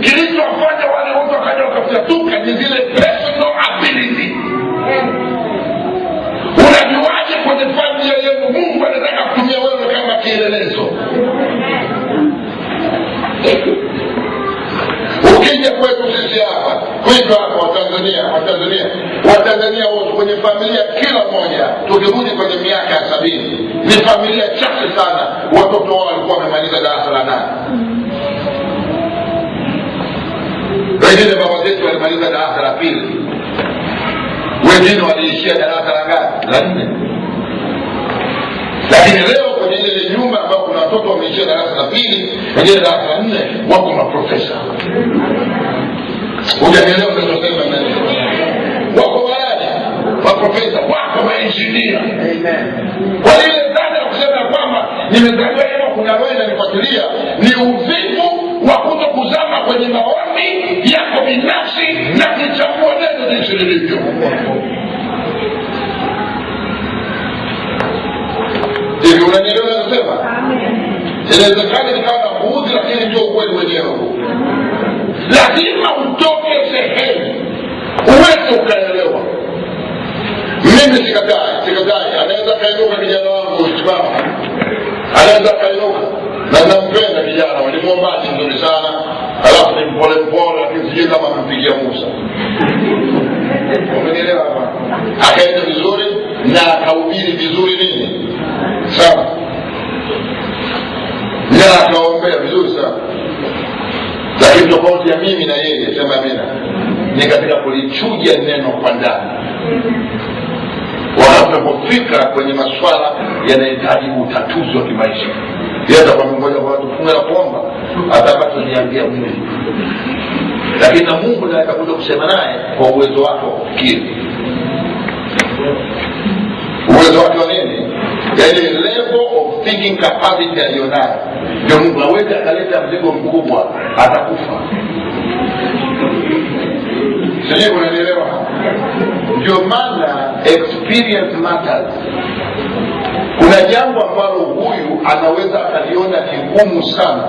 kilichowafanya wale wote wakaja wakafyatuka ni zile personal ability. Unajuaje kwenye familia yenu Mungu anataka kutumia wewe kama kielelezo? Ukija kwetu sisi hapa kwetu hapa Watanzania wote kwenye familia kila mmoja, tukirudi kwenye miaka ya 70 ni familia chache sana watoto wao walikuwa wamemaliza darasa la 8. Wengine baba zetu walimaliza darasa la 2, wengine waliishia darasa la 4. Lakini leo kwenye ile nyumba ambao kuna watoto wameishia darasa la 2, wengine darasa la 4, wako maprofesa. Hujanielewa ninachosema nani? Wako walaji, maprofesa, wako maengineer. Amen. Kwa ile dhana ya kusema kwamba nimezaliwa hivyo kuna wewe unanifuatilia ni uvivu wa kutokuzama kwenye maombi yako binafsi na kuchambua neno jinsi lilivyo. Hivi unanielewa ninasema? Inawezekana nikawa na kuudhi, lakini ndio ukweli wenyewe. Lazima utoke sehemu uweze ukaelewa. Mimi sikatai. Anaweza kainuka kijana wangu usimama, anaweza kainuka na nampenda kijana, walimwombaji mzuri sana, alafu ni mpole, lakini sijui kama amempigia Musa. Umenielewa hapa? Akaenda vizuri na akahubiri vizuri nini sana, na akaombea vizuri sana. Lakini tofauti ya mimi na yeye, sema amina, ni katika kulichuja neno kwa ndani. Wanapofika kwenye masuala yanahitaji utatuzi wa kimaisha, yeye kwa mmoja kwa watu funga na kuomba atabaki kuniambia mwili, lakini na Mungu ndiye atakuja kusema naye kwa uwezo wake wa kufikiri. Uwezo wake wa nini? Yaani level of thinking capacity aliyonayo. Ndio Mungu hawezi akaleta mzigo mkubwa atakufa. Sisi unaelewa? Ndio maana experience matters. Kuna jambo ambalo huyu anaweza akaliona kigumu sana,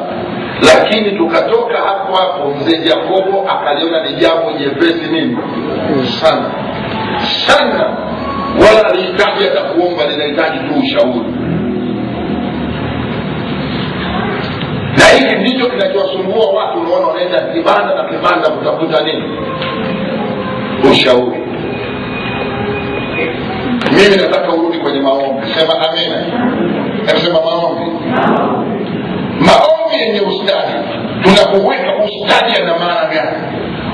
lakini tukatoka hapo mzee Jacobo akaliona ni jambo jepesi nini sana, wala alihitaji hata kuomba, linahitaji tu ushauri. Na hiki ndicho kinachowasumbua watu. Unaona wanaenda kibanda kutafuta nini? Ushauri. Mimi nataka urudi kwenye maombi. Sema amina. Nasema maombi yenye ustadi. Tunapoweka ustadi ana maana gani?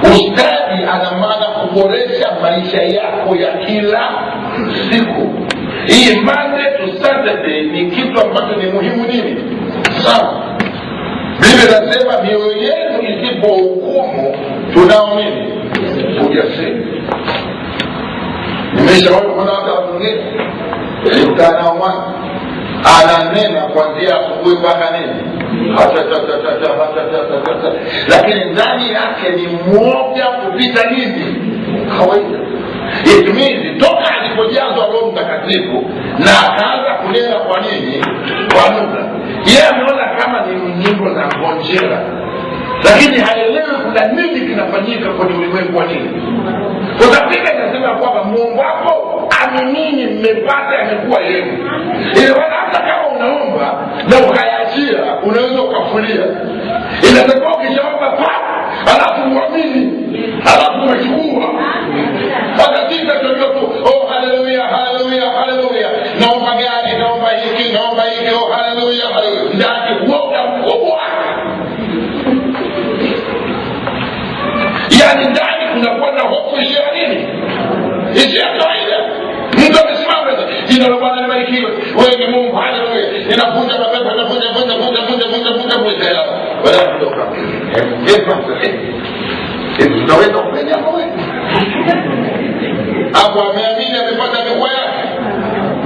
Ustadi ana maana kuboresha maisha yako ya kila siku. Hii Monday to Saturday ni kitu ambacho ni muhimu nini sana. Biblia inasema mioyo yetu isipohukumu tunao nini? Ujasiri. Nimeshawahi kuona watu wengine nilikutana mwana ananena kuanzia asubuhi mpaka nini, lakini ndani yake ni mwoga kupita nini kawaida. It means toka alipojazwa Roho Mtakatifu na akaanza kunena kwa nini, kwa lugha, yeye ameona kama ni nyimbo za ngonjera, lakini haelewi kuna nini kinafanyika kwenye ulimwengu wa nini. Kwa sababu inasema kwamba Mungu wako aminini mmepata amekuwa yenu. Ile wala hata kama unaomba na ukayaachia unaweza ukafulia. Inatakiwa ukishaomba alafu uamini, alafu umechukua. Hata sisi tunajua tu haleluya Ni ya kawaida. Mtu amesimama jina la Bwana libarikiwe. Wewe ni Mungu, haleluya. Inavunja mapepo, inavunja hela. Wala kutoka. Tunaweza kufanya hapo. Hapo ameamini amepata dua yake.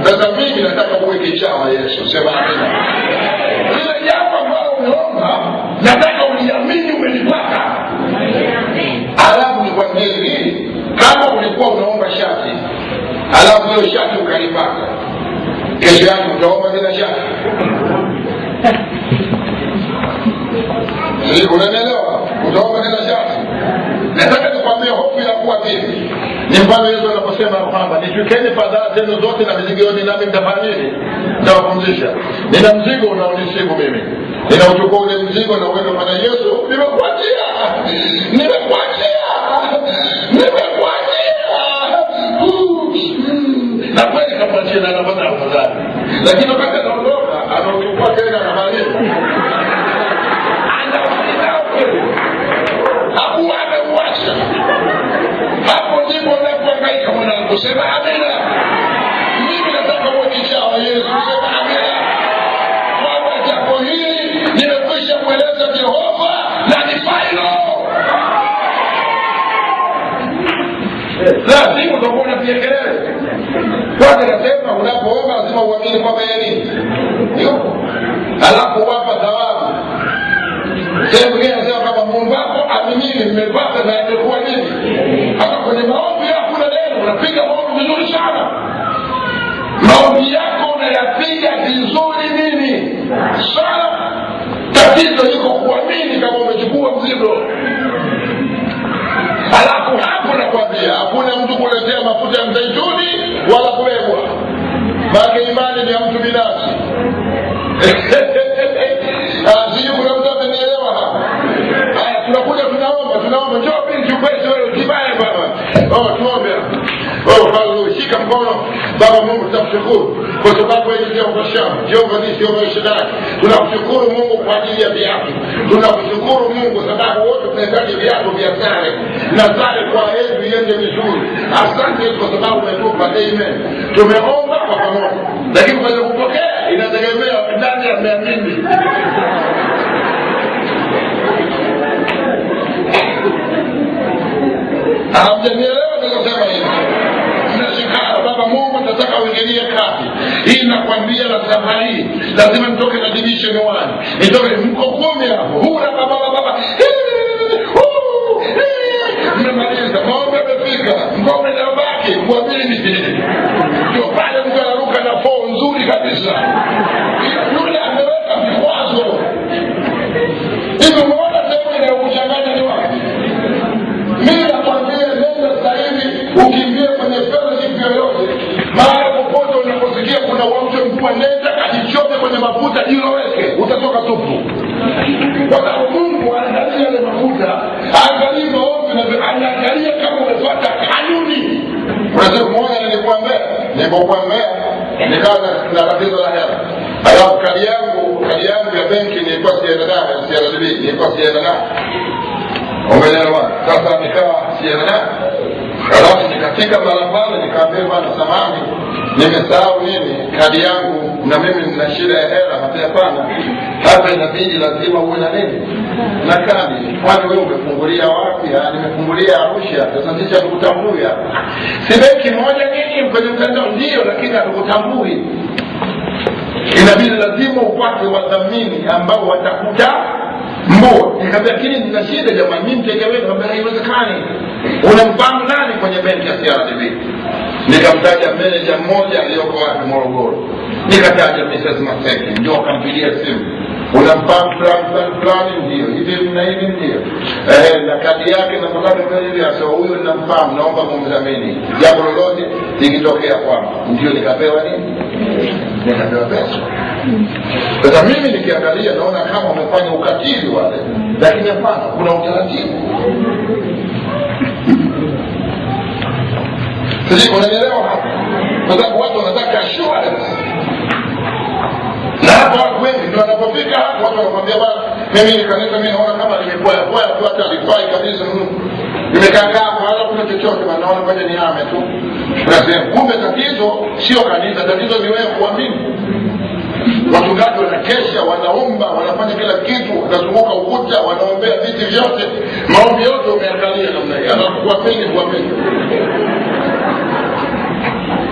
Sasa mimi nataka uweke chawa Yesu. Sema amina. Ile jambo ambalo umeomba nataka uniamini umelipata. Alafu nikwambie hivi, kama ulikuwa unaomba shati, alafu hiyo shati ukalipata, kesho yake utaomba tena shati. Unanielewa? Utaomba tena shati. Nataka nikwambie hofu ya kuwa vipi. Ni mfano Yesu anaposema kwamba nitwikeni fadhaa zenu zote na mizigo yenu nami mtafanya nini? Nitawapumzisha. Nina mzigo unaonisibu mimi. Ninauchukua ule mzigo na uende kwa Yesu, nimekuachia. Na kweli kapatia na anapata afadhali. Lakini wakati anaondoka, anauchukua tena na malipo. Hapo ameuacha. Hapo ndipo unapohangaika mwanangu. Sema amina. Mimi nataka uwekisha wa Yesu. Sema amina. Kwa jambo hili nimekwisha kueleza Jehova na ni final. Lazima utakuwa pia kelele. Kwanza nasema unapoomba lazima uamini kwamba yeye ni yuko. Alafu wapa thawabu. Sehemu nyingine nasema kama Mungu wako aminini mmepata na imekuwa nini? Hata kwenye maombi yako kuna neno, unapiga maombi vizuri sana. Maombi yako unayapiga vizuri nini? Sana. Tatizo liko kuamini kama umechukua mzigo. Alafu hapo nakwambia hakuna mtu kuletea mafuta ya mzeituni wala kubebwa. Maana imani ni ya mtu binafsi. Sijui kuna mtu amenielewa hapa. Haya, tunakuja tunaomba. Njoo binti upesi wewe usibaye baba. Tuombe. Hallelujah. Shika mkono. Baba Mungu tunakushukuru kwa sababu wewe ndio unashamu. Jehova ni sio mshindani. Tunakushukuru Mungu kwa ajili ya viatu. Tunakushukuru Mungu sababu wote tunahitaji viatu vya sare. Na sare kwa yetu iende vizuri. Asante kwa sababu umetupa. Amen. Tumeomba kwa pamoja. Lakini kwa kupokea inategemea ndani ya mimi. Hamjanielewa nikasema hivi. Tunashikana Baba Mungu nataka uingilie kati. Hii nakwambia la safari hii lazima nitoke na division 1. Nitoke mko 10 hapo. Hura baba. Mmemaliza. Maombi yamefika. Ngome inabaki kuamini. Ndio pale mtu anaruka na 4 nzuri kabisa. Yule ameweka vikwazo. Hivi umeona sehemu inayokuchanganya ni wapi? Mimi nakwambia nenda sasa hivi ukimbie kwenye fellowship yoyote. Mara popote unaposikia kuna watu mkubwa nenda kajichote kwenye mafuta jiloweke. Utatoka tupu. Kwa sababu Mungu anaangalia yale mafuta. Angalia maombi na anaangalia kama umefuata kanuni. Unasema mmoja nilipokuambia nikawa na tatizo la hela. Alafu kadi yangu ya benki nilikuwa sienda nayo, CRDB nilikuwa sienda nayo. Umeelewa? Sasa nikawa sienda nayo. Alafu nikafika barabara nikaambia bwana samahani, nimesahau nini kadi yangu na mimi nina shida ya hela. Hapana. Hapa inabidi lazima uwe na nini? Na kadi. Kwani wewe umefungulia wapi? Nimefungulia Arusha. Sasa ndicho tukutambui hapa. Si benki moja nyingi kwenye mtandao ndio, lakini hatukutambui. Inabidi lazima upate wadhamini ambao watakuta mbona. Nikamwambia lakini nina shida jamani, mimi mtegemea kwamba haiwezekani. Unamfahamu nani kwenye benki ya CRDB? Nikamtaja manager mmoja aliyoko wapi Morogoro. Nikataja Mrs. Maseki, ndio akampigia simu. Unamfahamu fulani ndio, hivi na hivi ndio. Na kadi yake na mtandao mbele ya sio huyo ninamfahamu, naomba mumdhamini. Jambo lolote likitokea kwangu, ndio nikapewa nini? Nikapewa pesa. Sasa mimi nikiangalia naona kama wamefanya ukatili wale. Lakini hapana, kuna utaratibu. Sisi unaelewa hapa? Kwa sababu watu wanataka assurance. Na hapo watu wengi ndio wanapofika hapo watu wanakuambia bwana Mimi kanisa mimi naona kama limekuwa tu hata alifai kabisa. Nimekaa wala kuna chochote naona ngoja niame tu. Nasema kumbe tatizo sio kanisa, tatizo ni wewe kuamini. Wachungaji wanakesha, wanaomba, wanafanya kila kitu, wanazunguka ukuta, wanaombea viti vyote, maombi yote umeangalia namna hiyo. Anakuamini kuamini.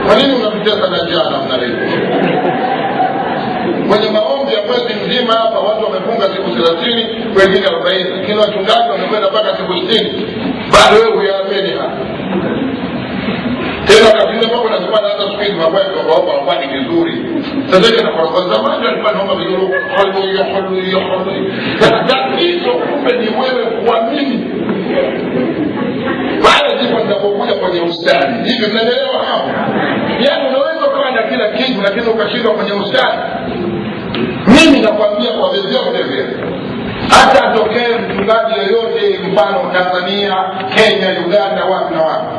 Kwa nini unamtesa na njaa namna hiyo? Kwenye maombi ya mwezi mzima hapa watu wamefunga siku 30, wengine 40. Kila wachungaji wamekwenda mpaka siku 60. Bado wewe huyaamini hapa. Tena kabisa mambo nasema hata siku hizi mambo kwa ni vizuri. Sasa hivi kwa zamani alikuwa naomba vizuri, haleluya. Tatizo kumbe ni wewe kuamini. Baada ndipo tunapokuja kwenye ustadi. Hivi mnaelewa hapo? Yaani unaweza kuwa na kila kitu lakini ukashindwa kwenye ustadi. Mimi nakwambia kwa vyovyote vile, hata atokee mchungaji yoyote, mfano Tanzania, Kenya, Uganda, wapi na wapi,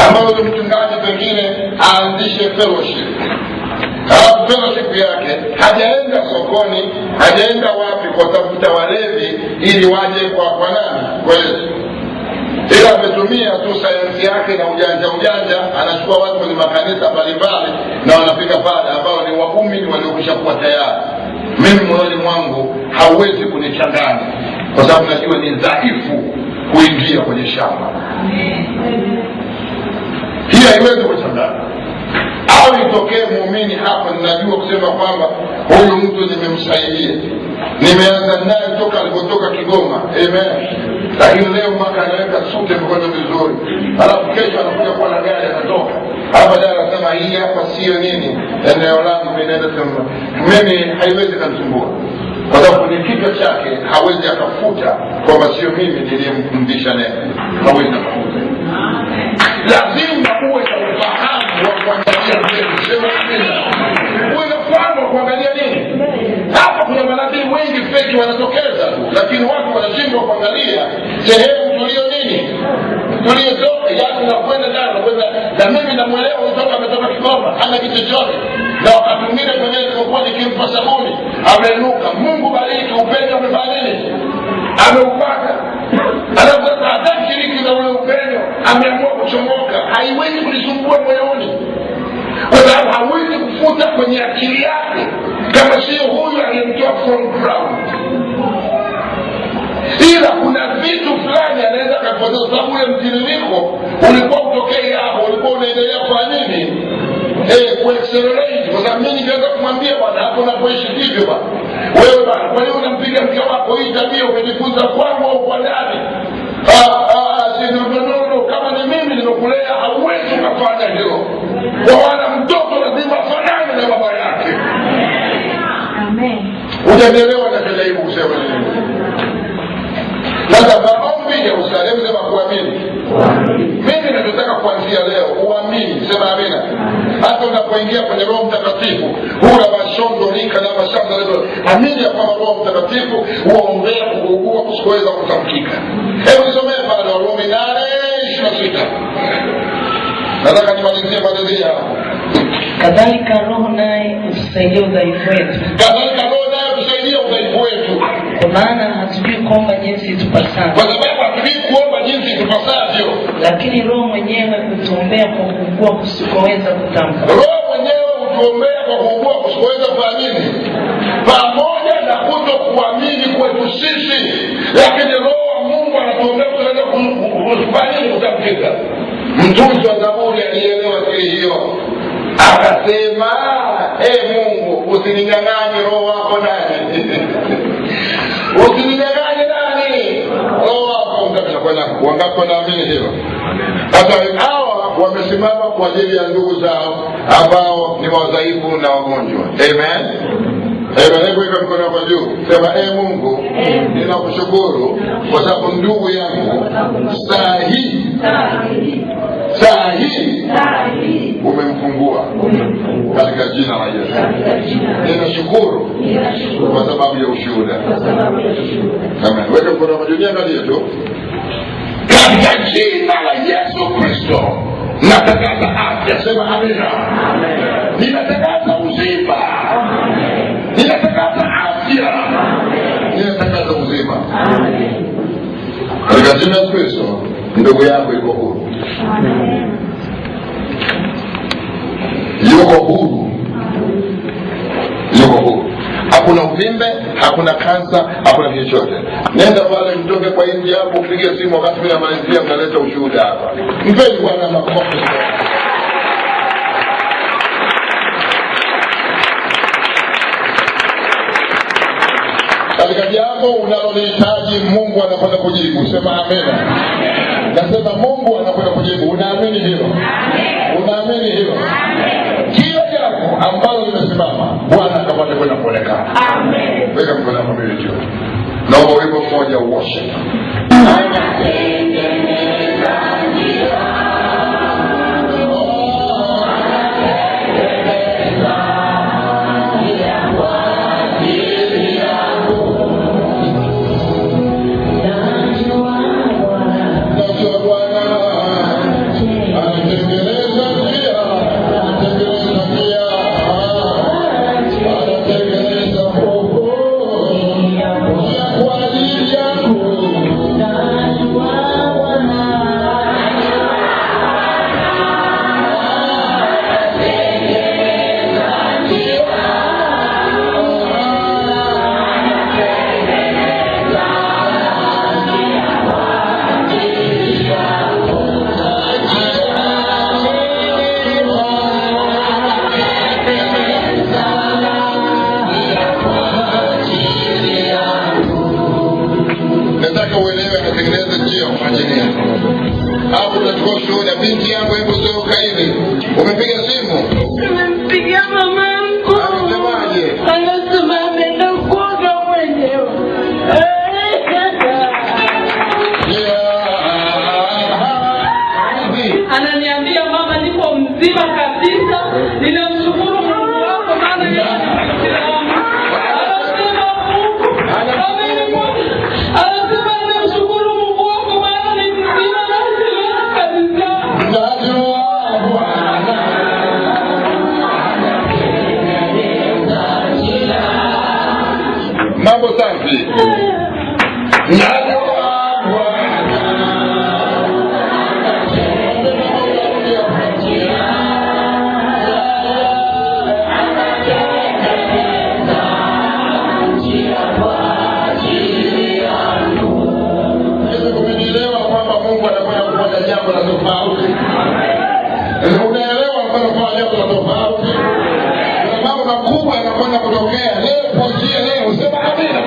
ambao yule mchungaji pengine aanzishe fellowship. Fellowship yake hajaenda sokoni, hajaenda wapi kwa tafuta walevi ili waje kwa nani? Kwa Yesu. Ila ametumia tu sayansi yake na ujanja, anachukua watu kwenye makanisa mbalimbali na wanafika pale ambao ni waumini waliokwisha kuwa tayari. Mimi moyoni mwangu hauwezi kunichanganya kwa sababu najua ni dhaifu kuingia kwenye shamba. Hii haiwezi kuchanganya. Au itokee muumini hapa ninajua kusema kwamba huyu mtu nimemsaidia, nimeanza naye toka alipotoka Kigoma, amen, lakini leo mpaka anaweka suti mkono vizuri, alafu kesho anakuja kwa na gari anatoka hapa Dar anasema hii hapa sio nini eneo langu, ninaenda sema mimi, haiwezi kunisumbua kwa sababu ni kichwa chake, hawezi akafuta kwamba sio mimi niliyemfundisha neno, hawezi kufuta. Lazima uwe na ufahamu wa kuangalia mbele. Sema amina. Uwe na ufahamu wa kuangalia nini? Hapa kuna manabii wengi feki wanatokeza tu, lakini watu wanashindwa kuangalia sehemu tulio nini? Tuliotoka, yaani nakwenda ndani, nakwenda na mimi namuelewa kutoka ametoka Kigoma, hana kitu chochote. Na wakati mwingine kwenye kwa nikimpa sabuni, amenuka. Mungu bariki upendo amefanya nini? Ameupata. Alafu hata shiriki na ule upendo ameamua kuchomoka, haiwezi kunisumbua moyoni. Kwa sababu hawezi kufuta kwenye akili yake kama sio huyu aliyemtoa from ground. Ila kuna vitu fulani anaweza kufanya sababu ule mtiririko ulikuwa utokei hapo, ulikuwa unaendelea kwa nini? Kuaccelerate. Kwa sababu mimi ningeweza kumwambia bwana hapo unapoishi hivyo bwana, wewe bwana, kwa nini unampiga mke wako? Hii tabia umejifunza kwangu au kwa nani? Sio kama ni mimi nimekulea, hauwezi kufanya hilo. Kwa wana mtoto lazima afanane na baba yake. Amen. Unanielewa nachojaribu kusema nini? Sasa maombi ya usalama sema kuamini. Mimi nataka kuanzia leo uamini, sema amina. Hata unapoingia kwenye Roho Mtakatifu, hula mashondo lika na mashamba leo, amini ya kwamba Roho Mtakatifu huombea kuugua kusikoweza kutamkika. Hebu nisomee pale Warumi 8:26. Nataka nimalizie malizia. Kadhalika Roho naye utusaidia udhaifu wetu. Kadhalika Roho naye utusaidia udhaifu wetu. Kwa maana hatujui kuomba jinsi itupasavyo. Kwa sababu hatujui kuomba jinsi itupasavyo. Lakini Roho mwenyewe hutuombea kwa kuugua kusikoweza kutamka. Roho mwenyewe hutuombea kwa kuugua kusikoweza kuamini. Pamoja na kutokuamini kwetu sisi, lakini Roho wa Mungu anatuombea tunaweza kufanya kutamkika. Mtunzi wa Zaburi alielewa siri hiyo. Akasema, Mungu usininyang'anye roho wako nani? Usininyang'anye nani? Roho wako mtakatifu. Wangapi wanaamini hilo? Sasa hawa wamesimama kwa ajili ya ndugu zao ambao ni wadhaifu na wagonjwa. Amen. Hebu weka mkono wako juu. Sema Mungu, ninakushukuru kwa sababu ndugu yangu saa hii umemfungua katika jina la Yesu. Ninashukuru kwa sababu ya ushuhuda. Amen. Weka mkono wako juu, niangalie tu. Katika jina la Yesu Kristo natangaza afya. Sema amina. Ninatangaza uzima. Ninatangaza afya. Ninatangaza jina la Kristo ndugu yako yuko huru. Yuko huru. Yuko huru. Hakuna uvimbe, hakuna kansa, hakuna kitu chochote. Nenda pale mtoke kwa nje hapo, upige simu wakati mimi namalizia, mnaleta ushuhuda hapa. Mpeni Bwana makofi. Katika jambo unalolihitaji Mungu anakwenda kujibu. Sema amina. Nasema Mungu anakwenda kujibu. Unaamini hilo? Unaamini hilo? Kila jambo ambalo limesimama Bwana akapate kwenda kuonekana. Amen. Weka mkono wako mbele juu. Naomba wimbo mmoja worship. Nataka uelewe anatengeneza njia kwa ajili yako. Hapo tunachukua shuhuda. Binti yangu hebu zoka hivi. Umepiga simu? Nimempigia mama yangu. Anasemaje? Anasema ameenda kuoga mwenyewe. Ananiambia mama niko mzima kabisa. Ninamshukuru Mungu wako maana yeye mambo safi. Umenielewa kwamba Mungu anakwenda kufanya jambo la tofauti? Unaelewa kwamba kufanya jambo la tofauti? Kuna mambo makubwa yanakwenda kutokea leo kwa njia leo. Sema amina.